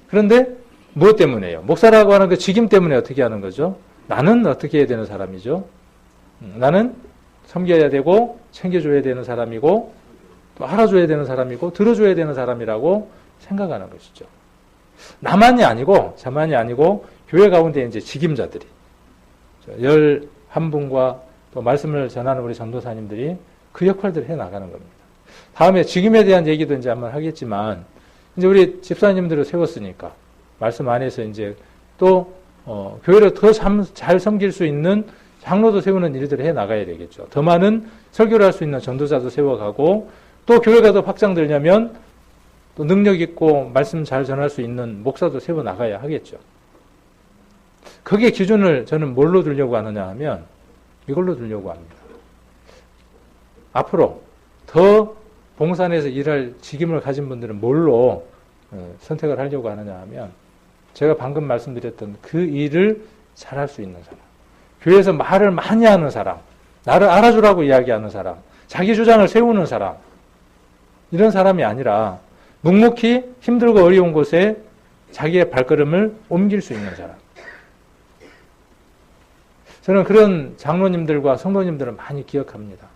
그런데 무엇 때문에요? 목사라고 하는 그 직임 때문에 어떻게 하는 거죠? 나는 어떻게 해야 되는 사람이죠? 나는 섬겨야 되고 챙겨줘야 되는 사람이고 또 알아줘야 되는 사람이고 들어줘야 되는 사람이라고 생각하는 것이죠. 나만이 아니고 저만이 아니고 교회 가운데 이제 직임자들이 11분과 또 말씀을 전하는 우리 전도사님들이 그 역할들을 해 나가는 겁니다. 다음에 직임에 대한 얘기도 이제 한번 하겠지만 이제 우리 집사님들을 세웠으니까 말씀 안에서 이제 또 교회를 더 잘 섬길 수 있는 장로도 세우는 일들을 해 나가야 되겠죠. 더 많은 설교를 할 수 있는 전도자도 세워가고 또 교회가 더 확장되려면 또 능력 있고 말씀 잘 전할 수 있는 목사도 세워 나가야 하겠죠. 거기에 기준을 저는 뭘로 두려고 하느냐 하면 이걸로 두려고 합니다. 앞으로 더 봉산에서 일할 직임을 가진 분들은 뭘로 선택을 하려고 하느냐 하면 제가 방금 말씀드렸던 그 일을 잘할 수 있는 사람, 교회에서 말을 많이 하는 사람, 나를 알아주라고 이야기하는 사람, 자기 주장을 세우는 사람, 이런 사람이 아니라 묵묵히 힘들고 어려운 곳에 자기의 발걸음을 옮길 수 있는 사람. 저는 그런 장로님들과 성도님들을 많이 기억합니다.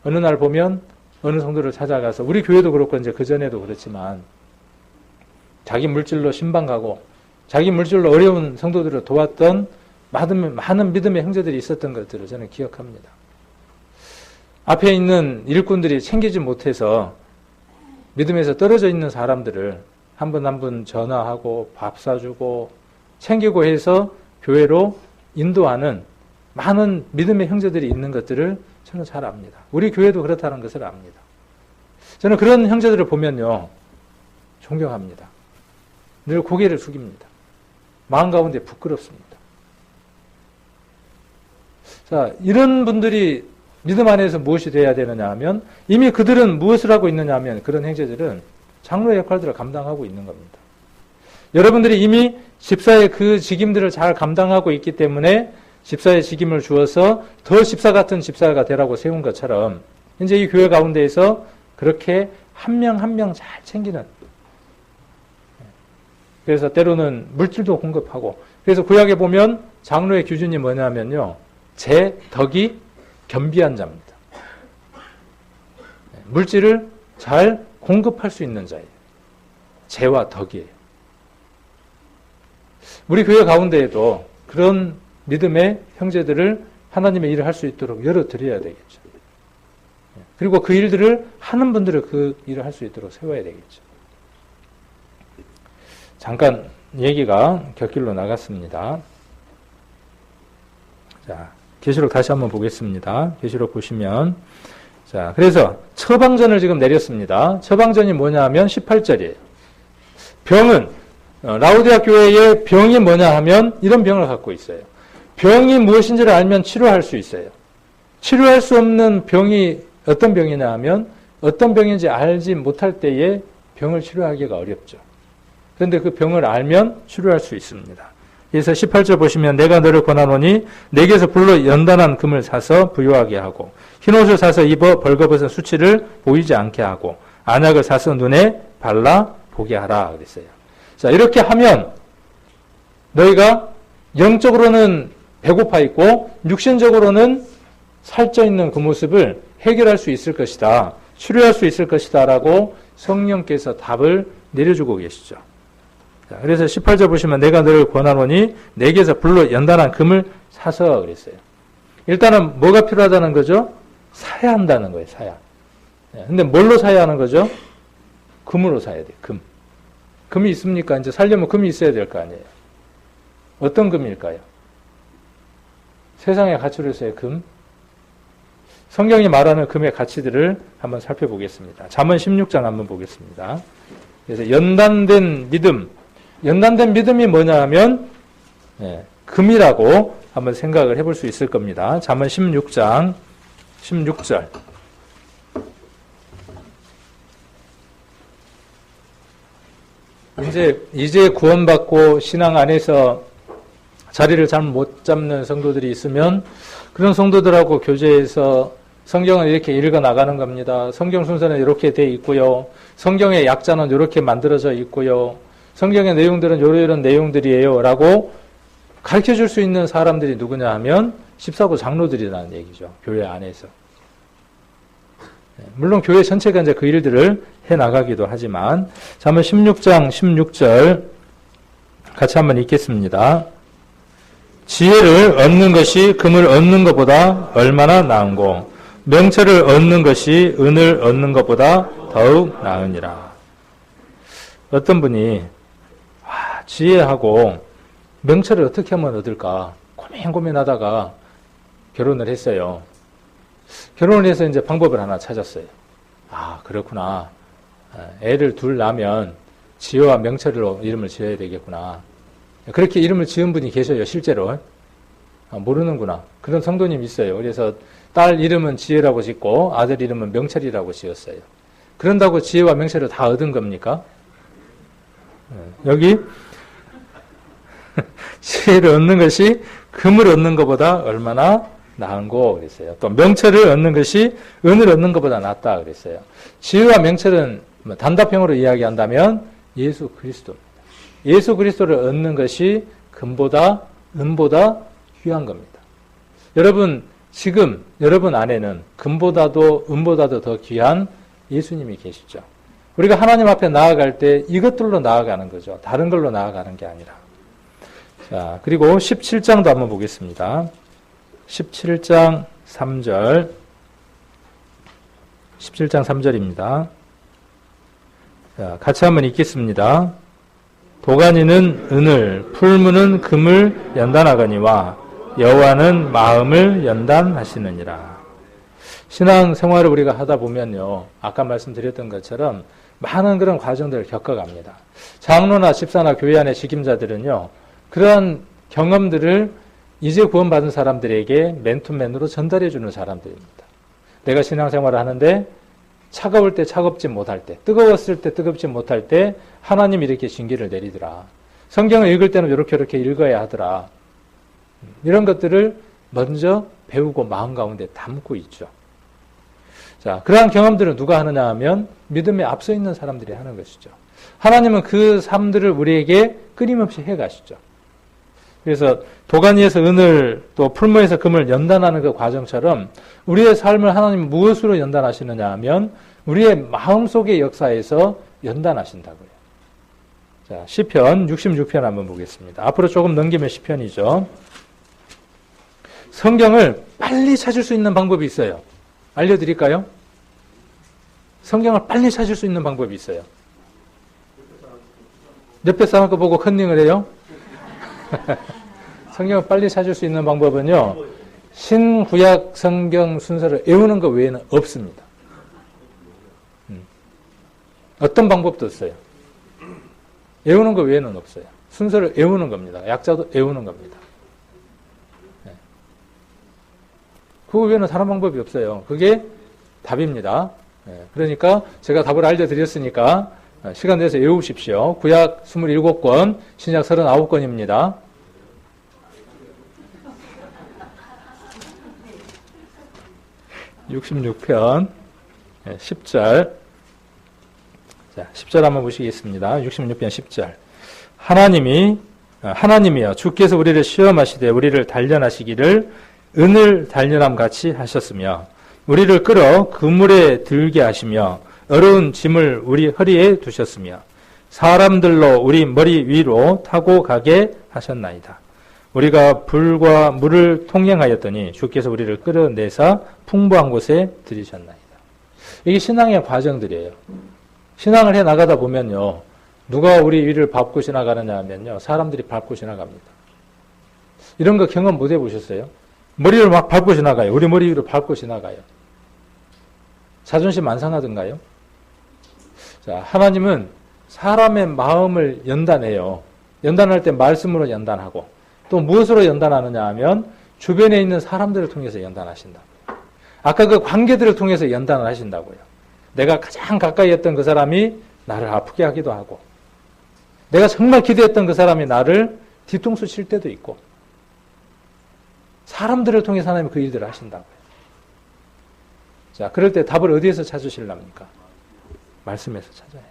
어느 날 보면 어느 성도를 찾아가서 우리 교회도 그렇고 이제 그전에도 그렇지만 자기 물질로 신방 가고 자기 물질로 어려운 성도들을 도왔던 많은 믿음의 형제들이 있었던 것들을 저는 기억합니다. 앞에 있는 일꾼들이 챙기지 못해서 믿음에서 떨어져 있는 사람들을 한 분 한 분 전화하고 밥 사주고 챙기고 해서 교회로 인도하는 많은 믿음의 형제들이 있는 것들을 저는 잘 압니다. 우리 교회도 그렇다는 것을 압니다. 저는 그런 형제들을 보면요, 존경합니다. 늘 고개를 숙입니다. 마음 가운데 부끄럽습니다. 자, 이런 분들이 믿음 안에서 무엇이 돼야 되느냐 하면 이미 그들은 무엇을 하고 있느냐 하면 그런 형제들은 장로의 역할들을 감당하고 있는 겁니다. 여러분들이 이미 집사의 그 직임들을 잘 감당하고 있기 때문에 집사의 직임을 주어서 더 집사 같은 집사가 되라고 세운 것처럼 이제 이 교회 가운데에서 그렇게 한 명 한 명 잘 챙기는, 그래서 때로는 물질도 공급하고, 그래서 구약에 보면 장로의 기준이 뭐냐면요, 재, 덕이 겸비한 자입니다. 물질을 잘 공급할 수 있는 자예요. 재와 덕이에요. 우리 교회 가운데에도 그런 믿음의 형제들을 하나님의 일을 할 수 있도록 열어드려야 되겠죠. 그리고 그 일들을 하는 분들을 그 일을 할 수 있도록 세워야 되겠죠. 잠깐 얘기가 곁길로 나갔습니다. 자, 계시록 다시 한번 보겠습니다. 계시록 보시면, 자, 그래서 처방전을 지금 내렸습니다. 처방전이 뭐냐 하면 18절이에요. 병은 라오디아 교회의 병이 뭐냐 하면 이런 병을 갖고 있어요. 병이 무엇인지를 알면 치료할 수 있어요. 치료할 수 없는 병이 어떤 병이냐 하면 어떤 병인지 알지 못할 때에 병을 치료하기가 어렵죠. 그런데 그 병을 알면 치료할 수 있습니다. 그래서 18절 보시면 내가 너를 권하노니 내게서 불로 연단한 금을 사서 부요하게 하고 흰옷을 사서 입어 벌거벗은 수치를 보이지 않게 하고 안약을 사서 눈에 발라 보게 하라 그랬어요. 자, 이렇게 하면 너희가 영적으로는 배고파 있고 육신적으로는 살쪄 있는 그 모습을 해결할 수 있을 것이다. 치료할 수 있을 것이다 라고 성령께서 답을 내려주고 계시죠. 자, 그래서 18절 보시면 내가 너를 권하노니 내게서 불로 연단한 금을 사서 그랬어요. 일단은 뭐가 필요하다는 거죠? 사야 한다는 거예요. 사야. 근데 뭘로 사야 하는 거죠? 금으로 사야 돼요. 금. 금이 있습니까? 이제 살려면 금이 있어야 될 거 아니에요. 어떤 금일까요? 세상의 가치로서의 금. 성경이 말하는 금의 가치들을 한번 살펴보겠습니다. 잠언 16장 한번 보겠습니다. 그래서 연단된 믿음. 연단된 믿음이 뭐냐 하면 금이라고 한번 생각을 해볼 수 있을 겁니다. 잠언 16장 16절. 이제 구원받고 신앙 안에서 자리를 잘 못 잡는 성도들이 있으면 그런 성도들하고 교제해서 성경은 이렇게 읽어 나가는 겁니다. 성경 순서는 이렇게 돼 있고요. 성경의 약자는 이렇게 만들어져 있고요. 성경의 내용들은 이런 내용들이에요. 라고 가르쳐 줄 수 있는 사람들이 누구냐 하면 14구 장로들이라는 얘기죠. 교회 안에서. 물론 교회 전체가 이제 그 일들을 해 나가기도 하지만 잠언 16장 16절 같이 한번 읽겠습니다. 지혜를 얻는 것이 금을 얻는 것보다 얼마나 나은고 명철을 얻는 것이 은을 얻는 것보다 더욱 나으니라. 어떤 분이 지혜하고 명철을 어떻게 하면 얻을까 고민하다가 결혼을 했어요. 결혼을 해서 이제 방법을 하나 찾았어요. 아, 그렇구나. 애를 둘 낳으면 지혜와 명철로 이름을 지어야 되겠구나. 그렇게 이름을 지은 분이 계셔요, 실제로. 모르는구나. 그런 성도님 있어요. 그래서 딸 이름은 지혜라고 짓고 아들 이름은 명철이라고 지었어요. 그런다고 지혜와 명철을 다 얻은 겁니까? 여기 지혜를 얻는 것이 금을 얻는 것보다 얼마나 나은고 그랬어요. 또 명철을 얻는 것이 은을 얻는 것보다 낫다 그랬어요. 지혜와 명철은 단답형으로 이야기한다면 예수 그리스도입니다. 예수 그리스도를 얻는 것이 금보다 은보다 귀한 겁니다. 여러분 지금 여러분 안에는 금보다도 은보다도 더 귀한 예수님이 계시죠. 우리가 하나님 앞에 나아갈 때 이것들로 나아가는 거죠. 다른 걸로 나아가는 게 아니라. 자, 그리고 17장도 한번 보겠습니다. 17장 3절. 17장 3절입니다. 자, 같이 한번 읽겠습니다. 도가니는 은을, 풀무는 금을 연단하거니와 여호와는 마음을 연단하시느니라. 신앙 생활을 우리가 하다 보면요, 아까 말씀드렸던 것처럼 많은 그런 과정들을 겪어갑니다. 장로나 집사나 교회 안의 직임자들은요, 그러한 경험들을 이제 구원받은 사람들에게 맨투맨으로 전달해주는 사람들입니다. 내가 신앙생활을 하는데 차가울 때 차갑지 못할 때, 뜨거웠을 때 뜨겁지 못할 때 하나님이 이렇게 징계를 내리더라. 성경을 읽을 때는 이렇게 읽어야 하더라. 이런 것들을 먼저 배우고 마음 가운데 담고 있죠. 자, 그러한 경험들을 누가 하느냐 하면 믿음에 앞서 있는 사람들이 하는 것이죠. 하나님은 그 삶들을 우리에게 끊임없이 해가시죠. 그래서 도가니에서 은을 또 풀무에서 금을 연단하는 그 과정처럼 우리의 삶을 하나님은 무엇으로 연단하시느냐 하면 우리의 마음속의 역사에서 연단하신다고요. 자, 시편 66편 한번 보겠습니다. 앞으로 조금 넘기면 시편이죠. 성경을 빨리 찾을 수 있는 방법이 있어요. 알려드릴까요? 성경을 빨리 찾을 수 있는 방법이 있어요. 옆에 사람 거 보고 컨닝을 해요? 성경을 빨리 찾을 수 있는 방법은요, 신구약 성경 순서를 외우는 것 외에는 없습니다. 어떤 방법도 없어요. 애우는 거 외에는 없어요. 순서를 애우는 겁니다. 약자도 애우는 겁니다. 네. 그거 외에는 다른 방법이 없어요. 그게 답입니다. 네. 그러니까 제가 답을 알려드렸으니까 시간 내서 외우십시오. 구약 27권, 신약 39권입니다. 66편 10절. 자, 10절 한번 보시겠습니다. 66편 10절. 하나님이여 주께서 우리를 시험하시되 우리를 단련하시기를 은을 단련함 같이 하셨으며 우리를 끌어 그물에 들게 하시며 어려운 짐을 우리 허리에 두셨으며 사람들로 우리 머리 위로 타고 가게 하셨나이다. 우리가 불과 물을 통행하였더니 주께서 우리를 끌어내사 풍부한 곳에 들이셨나이다. 이게 신앙의 과정들이에요. 신앙을 해 나가다 보면요, 누가 우리 위를 밟고 지나가느냐 하면요, 사람들이 밟고 지나갑니다. 이런 거 경험 못 해보셨어요? 머리를 막 밟고 지나가요. 우리 머리 위로 밟고 지나가요. 자존심 안 상하던가요? 자, 하나님은 사람의 마음을 연단해요. 연단할 때 말씀으로 연단하고, 또 무엇으로 연단하느냐 하면 주변에 있는 사람들을 통해서 연단하신다. 아까 그 관계들을 통해서 연단을 하신다고요. 내가 가장 가까이 했던 그 사람이 나를 아프게 하기도 하고, 내가 정말 기대했던 그 사람이 나를 뒤통수 칠 때도 있고, 사람들을 통해서 하나님이 그 일들을 하신다고요. 자, 그럴 때 답을 어디에서 찾으시려합니까? 말씀에서 찾아야죠.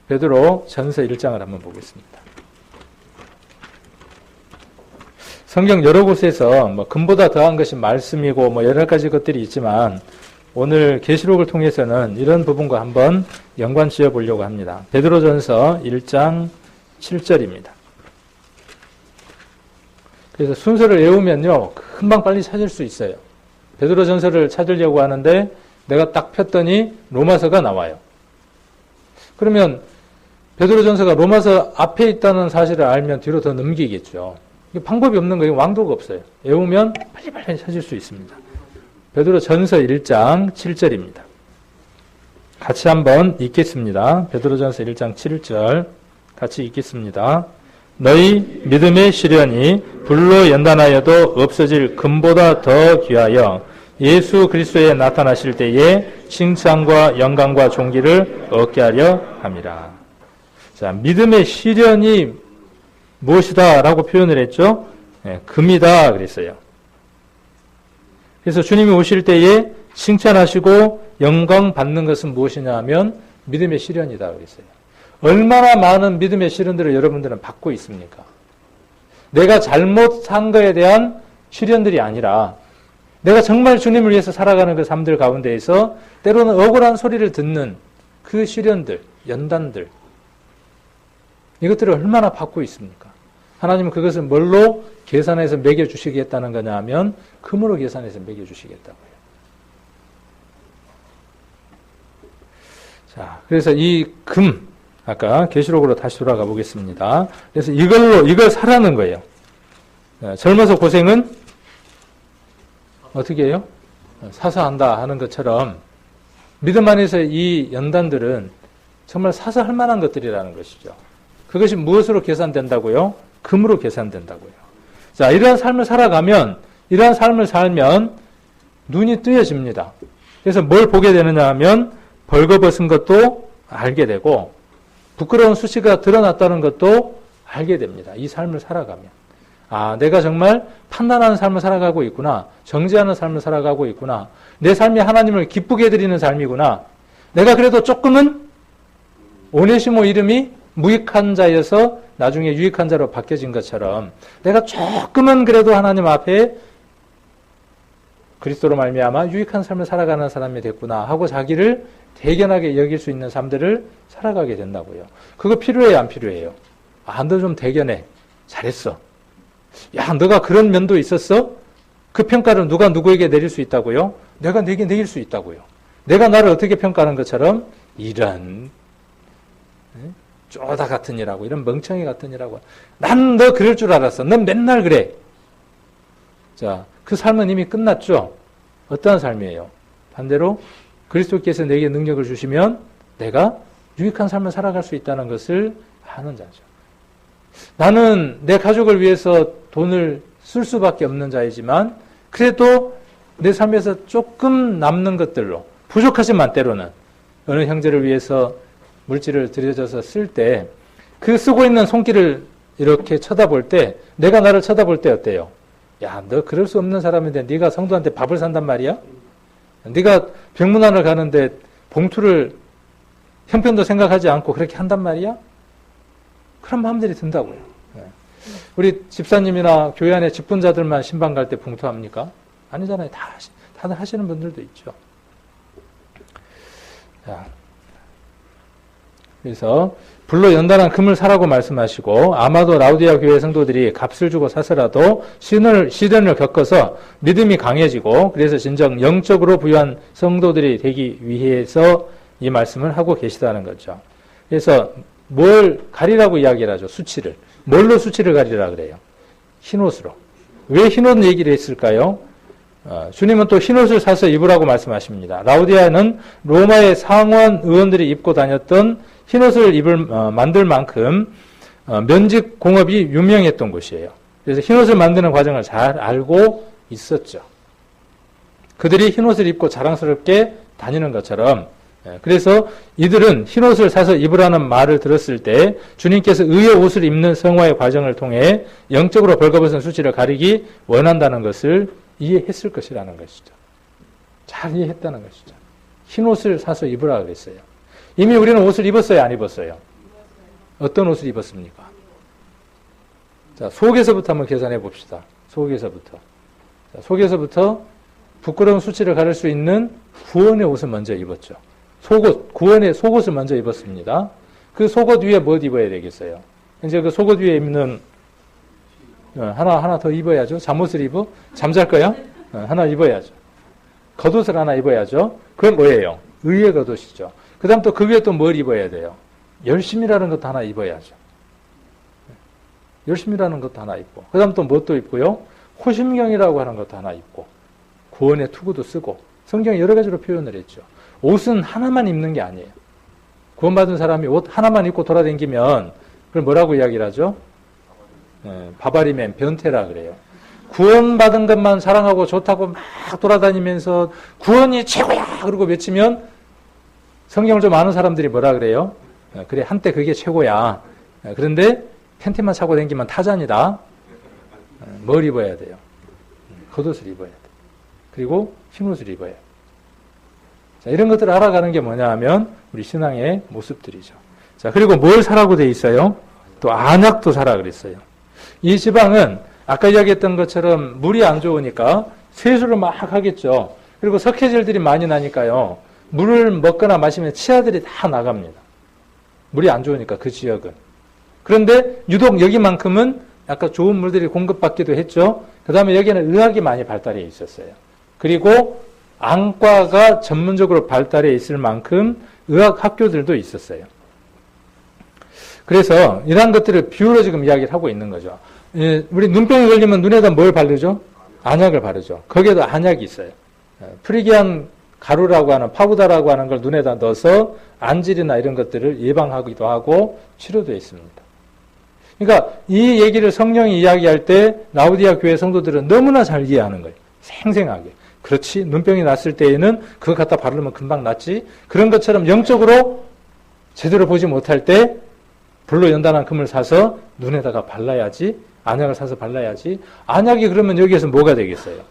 베드로 전서 1장을 한번 보겠습니다. 성경 여러 곳에서 금보다 더한 것이 말씀이고 여러 가지 것들이 있지만 오늘 계시록을 통해서는 이런 부분과 한번 연관 지어 보려고 합니다. 베드로전서 1장 7절입니다. 그래서 순서를 외우면요, 금방 빨리 찾을 수 있어요. 베드로전서를 찾으려고 하는데 내가 딱 폈더니 로마서가 나와요. 그러면 베드로전서가 로마서 앞에 있다는 사실을 알면 뒤로 더 넘기겠죠. 이게 방법이 없는 거예요. 왕도가 없어요. 외우면 빨리빨리 찾을 수 있습니다. 베드로전서 1장 7절입니다. 같이 한번 읽겠습니다. 베드로전서 1장 7절 같이 읽겠습니다. 너희 믿음의 시련이 불로 연단하여도 없어질 금보다 더 귀하여 예수 그리스도에 나타나실 때에 칭찬과 영광과 존귀를 얻게 하려 함이라. 자, 믿음의 시련이 무엇이다 라고 표현을 했죠? 네, 금이다 그랬어요. 그래서 주님이 오실 때에 칭찬하시고 영광 받는 것은 무엇이냐 하면 믿음의 시련이다 그랬어요. 얼마나 많은 믿음의 시련들을 여러분들은 받고 있습니까? 내가 잘못한 거에 대한 시련들이 아니라 내가 정말 주님을 위해서 살아가는 그 삶들 가운데에서 때로는 억울한 소리를 듣는 그 시련들, 연단들, 이것들을 얼마나 받고 있습니까? 하나님은 그것을 뭘로 계산해서 매겨주시겠다는 거냐 하면 금으로 계산해서 매겨주시겠다고요. 자, 그래서 이 금, 아까 계시록으로 다시 돌아가 보겠습니다. 그래서 이걸 사라는 거예요. 젊어서 고생은 어떻게 해요? 사서 한다 하는 것처럼 믿음 안에서 이 연단들은 정말 사서 할 만한 것들이라는 것이죠. 그것이 무엇으로 계산된다고요? 금으로 계산된다고요. 자, 이러한 삶을 살아가면, 이러한 삶을 살면 눈이 뜨여집니다. 그래서 뭘 보게 되느냐 하면 벌거벗은 것도 알게 되고 부끄러운 수치가 드러났다는 것도 알게 됩니다. 이 삶을 살아가면. 아, 내가 정말 판단하는 삶을 살아가고 있구나. 정죄하는 삶을 살아가고 있구나. 내 삶이 하나님을 기쁘게 해드리는 삶이구나. 내가 그래도 조금은 오네시모 이름이 무익한 자여서 나중에 유익한 자로 바뀌어진 것처럼 내가 조금은 그래도 하나님 앞에 그리스도로 말미암아 유익한 삶을 살아가는 사람이 됐구나 하고 자기를 대견하게 여길 수 있는 삶들을 살아가게 된다고요. 그거 필요해요, 안 필요해요? 아, 너 좀 대견해. 잘했어. 야, 너가 그런 면도 있었어? 그 평가를 누가 누구에게 내릴 수 있다고요? 내가 내게 내릴 수 있다고요. 내가 나를 어떻게 평가하는 것처럼 이런 쪼다 같은 이라고, 이런 멍청이 같은 이라고. 난 너 그럴 줄 알았어. 넌 맨날 그래. 자, 그 삶은 이미 끝났죠? 어떠한 삶이에요? 반대로 그리스도께서 내게 능력을 주시면 내가 유익한 삶을 살아갈 수 있다는 것을 하는 자죠. 나는 내 가족을 위해서 돈을 쓸 수밖에 없는 자이지만 그래도 내 삶에서 조금 남는 것들로 부족하지만 때로는 어느 형제를 위해서 물질을 들여줘서 쓸 때 그 쓰고 있는 손길을 이렇게 쳐다볼 때 내가 나를 쳐다볼 때 어때요? 야, 너 그럴 수 없는 사람인데 네가 성도한테 밥을 산단 말이야? 네가 병문안을 가는데 봉투를 형편도 생각하지 않고 그렇게 한단 말이야? 그런 마음들이 든다고요. 우리 집사님이나 교회 안에 직분자들만 신방 갈 때 봉투합니까? 아니잖아요. 다들 하시는 분들도 있죠. 자, 그래서 불로 연단한 금을 사라고 말씀하시고 아마도 라우디아 교회 성도들이 값을 주고 사서라도 시련을 겪어서 믿음이 강해지고 그래서 진정 영적으로 부유한 성도들이 되기 위해서 이 말씀을 하고 계시다는 거죠. 그래서 뭘 가리라고 이야기를 하죠? 수치를. 뭘로 수치를 가리라 그래요? 흰옷으로. 왜 흰옷 얘기를 했을까요? 주님은 또 흰옷을 사서 입으라고 말씀하십니다. 라우디아는 로마의 상원 의원들이 입고 다녔던 흰옷을 만들 만큼 면직 공업이 유명했던 곳이에요. 그래서 흰옷을 만드는 과정을 잘 알고 있었죠. 그들이 흰옷을 입고 자랑스럽게 다니는 것처럼 그래서 이들은 흰옷을 사서 입으라는 말을 들었을 때 주님께서 의의 옷을 입는 성화의 과정을 통해 영적으로 벌거벗은 수치를 가리기 원한다는 것을 이해했을 것이라는 것이죠. 잘 이해했다는 것이죠. 흰옷을 사서 입으라 그랬어요. 이미 우리는 옷을 입었어요, 안 입었어요? 어떤 옷을 입었습니까? 자, 속에서부터 한번 계산해 봅시다. 속에서부터. 자, 속에서부터 부끄러운 수치를 가릴 수 있는 구원의 옷을 먼저 입었죠. 속옷, 구원의 속옷을 먼저 입었습니다. 그 속옷 위에 뭐 입어야 되겠어요? 이제 그 속옷 위에 입는 하나 더 입어야죠. 잠옷을 입어? 잠잘 거야? 하나 입어야죠. 겉옷을 하나 입어야죠. 그건 뭐예요? 의의 겉옷이죠. 그 다음 또 그 위에 또 뭘 입어야 돼요? 열심이라는 것도 하나 입어야죠. 열심이라는 것도 하나 입고. 그 다음 또 뭣도 입고요? 호심경이라고 하는 것도 하나 입고. 구원의 투구도 쓰고. 성경에 여러 가지로 표현을 했죠. 옷은 하나만 입는 게 아니에요. 구원받은 사람이 옷 하나만 입고 돌아다니면 그걸 뭐라고 이야기를 하죠? 바바리맨, 변태라 그래요. 구원받은 것만 사랑하고 좋다고 막 돌아다니면서 구원이 최고야! 그러고 외치면 성경을 좀 아는 사람들이 뭐라 그래요? 그래, 한때 그게 최고야. 그런데 팬티만 차고 다니면 타잔이다. 뭘 입어야 돼요? 겉옷을 입어야 돼. 그리고 흰옷을 입어야 돼. 자, 이런 것들을 알아가는 게 뭐냐 하면 우리 신앙의 모습들이죠. 자, 그리고 뭘 사라고 돼 있어요? 또 안약도 사라 그랬어요. 이 지방은 아까 이야기했던 것처럼 물이 안 좋으니까 세수를 막 하겠죠. 그리고 석회질들이 많이 나니까요. 물을 먹거나 마시면 치아들이 다 나갑니다. 물이 안 좋으니까 그 지역은. 그런데 유독 여기만큼은 약간 좋은 물들이 공급받기도 했죠. 그 다음에 여기는 의학이 많이 발달해 있었어요. 그리고 안과가 전문적으로 발달해 있을 만큼 의학 학교들도 있었어요. 그래서 이러한 것들을 비유로 지금 이야기를 하고 있는 거죠. 우리 눈병이 걸리면 눈에다 뭘 바르죠? 안약을 바르죠. 거기에도 안약이 있어요. 프리기안 가루라고 하는 파우더라고 하는 걸 눈에다 넣어서 안질이나 이런 것들을 예방하기도 하고 치료도 있습니다. 그러니까 이 얘기를 성령이 이야기할 때 라우디아 교회 성도들은 너무나 잘 이해하는 거예요. 생생하게. 그렇지. 눈병이 났을 때에는 그거 갖다 바르면 금방 낫지. 그런 것처럼 영적으로 제대로 보지 못할 때 불로 연단한 금을 사서 눈에다가 발라야지. 안약을 사서 발라야지. 안약이 그러면 여기에서 뭐가 되겠어요?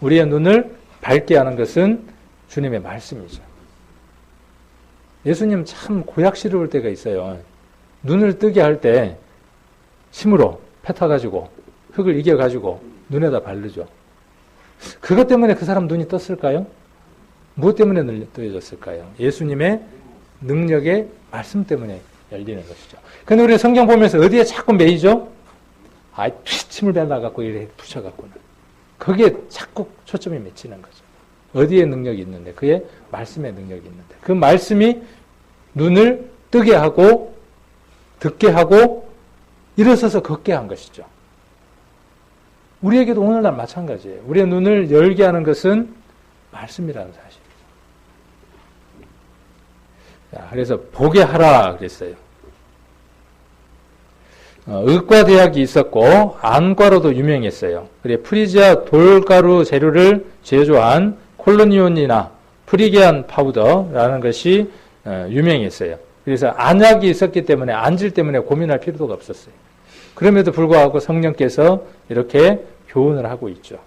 우리의 눈을 밝게 하는 것은 주님의 말씀이죠. 예수님 참 고약스러울 때가 있어요. 눈을 뜨게 할 때 힘으로 뱉어가지고 흙을 이겨가지고 눈에다 바르죠. 그것 때문에 그 사람 눈이 떴을까요? 무엇 때문에 눈이 뜨여졌을까요? 예수님의 능력의 말씀 때문에 열리는 것이죠. 근데 우리는 성경 보면서 어디에 자꾸 매이죠? 침을 발라갖고 이렇게 붙여갖고는. 거기에 자꾸 초점이 맺히는 거죠. 어디에 능력이 있는데? 그의 말씀의 능력이 있는데. 그 말씀이 눈을 뜨게 하고, 듣게 하고, 일어서서 걷게 한 것이죠. 우리에게도 오늘날 마찬가지예요. 우리의 눈을 열게 하는 것은 말씀이라는 사실이죠. 자, 그래서 보게 하라 그랬어요. 의과 대학이 있었고 안과로도 유명했어요. 그래 프리지아 돌가루 재료를 제조한 콜로니온이나 프리게안 파우더라는 것이 유명했어요. 그래서 안약이 있었기 때문에 안질 때문에 고민할 필요가 없었어요. 그럼에도 불구하고 성령께서 이렇게 교훈을 하고 있죠.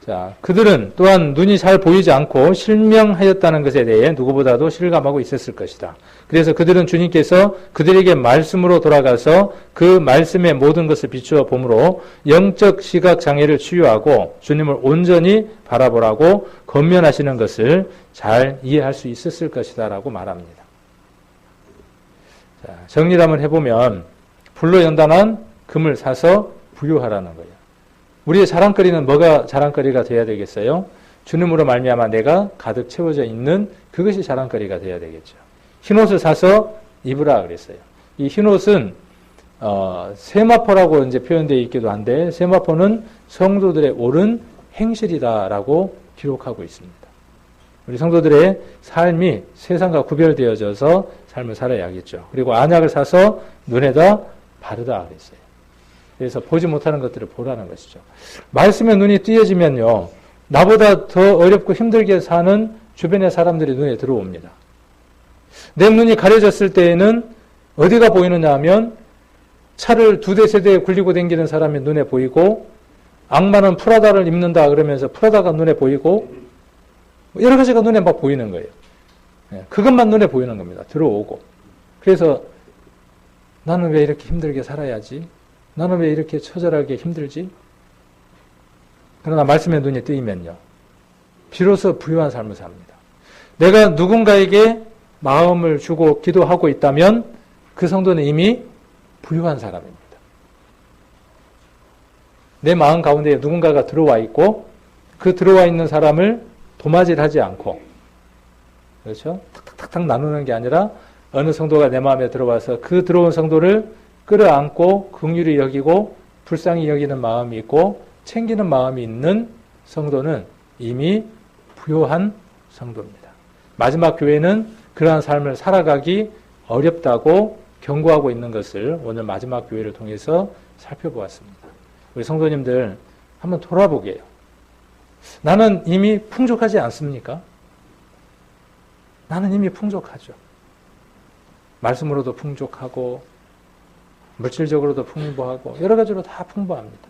자, 그들은 또한 눈이 잘 보이지 않고 실명하였다는 것에 대해 누구보다도 실감하고 있었을 것이다. 그래서 그들은 주님께서 그들에게 말씀으로 돌아가서 그 말씀의 모든 것을 비추어 보므로 영적 시각 장애를 치유하고 주님을 온전히 바라보라고 권면하시는 것을 잘 이해할 수 있었을 것이다 라고 말합니다. 자, 정리를 한번 해보면 불로 연단한 금을 사서 부유하라는 거예요. 우리의 자랑거리는 뭐가 자랑거리가 돼야 되겠어요? 주님으로 말미암아 내가 가득 채워져 있는 그것이 자랑거리가 돼야 되겠죠. 흰옷을 사서 입으라 그랬어요. 이 흰옷은 세마포라고 이제 표현되어 있기도 한데 세마포는 성도들의 옳은 행실이다라고 기록하고 있습니다. 우리 성도들의 삶이 세상과 구별되어져서 삶을 살아야겠죠. 그리고 안약을 사서 눈에다 바르다 그랬어요. 그래서 보지 못하는 것들을 보라는 것이죠. 말씀에 눈이 띄어지면요, 나보다 더 어렵고 힘들게 사는 주변의 사람들이 눈에 들어옵니다. 내 눈이 가려졌을 때에는 어디가 보이느냐 하면 차를 2대, 3대 굴리고 다니는 사람이 눈에 보이고, 악마는 프라다를 입는다 그러면서 프라다가 눈에 보이고, 여러 가지가 눈에 막 보이는 거예요. 그것만 눈에 보이는 겁니다. 들어오고. 그래서 나는 왜 이렇게 힘들게 살아야지? 나는 왜 이렇게 처절하게 힘들지? 그러나 말씀의 눈이 뜨이면요, 비로소 부유한 삶을 삽니다. 내가 누군가에게 마음을 주고 기도하고 있다면 그 성도는 이미 부유한 사람입니다. 내 마음 가운데 누군가가 들어와 있고 그 들어와 있는 사람을 도마질하지 않고, 그렇죠? 탁탁탁탁 나누는 게 아니라 어느 성도가 내 마음에 들어와서 그 들어온 성도를 끌어안고 긍휼히 여기고 불쌍히 여기는 마음이 있고 챙기는 마음이 있는 성도는 이미 부유한 성도입니다. 마지막 교회는 그러한 삶을 살아가기 어렵다고 경고하고 있는 것을 오늘 마지막 교회를 통해서 살펴보았습니다. 우리 성도님들 한번 돌아보게요. 나는 이미 풍족하지 않습니까? 나는 이미 풍족하죠. 말씀으로도 풍족하고 물질적으로도 풍부하고 여러 가지로 다 풍부합니다.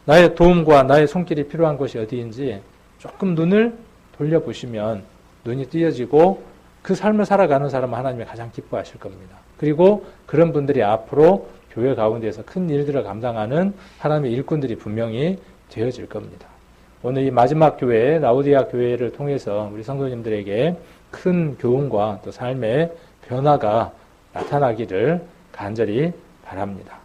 나의 도움과 나의 손길이 필요한 곳이 어디인지 조금 눈을 돌려보시면 눈이 띄어지고 그 삶을 살아가는 사람은 하나님이 가장 기뻐하실 겁니다. 그리고 그런 분들이 앞으로 교회 가운데에서 큰 일들을 감당하는 하나님의 일꾼들이 분명히 되어질 겁니다. 오늘 이 마지막 교회, 라오디아 교회를 통해서 우리 성도님들에게 큰 교훈과 또 삶의 변화가 나타나기를 간절히 바랍니다.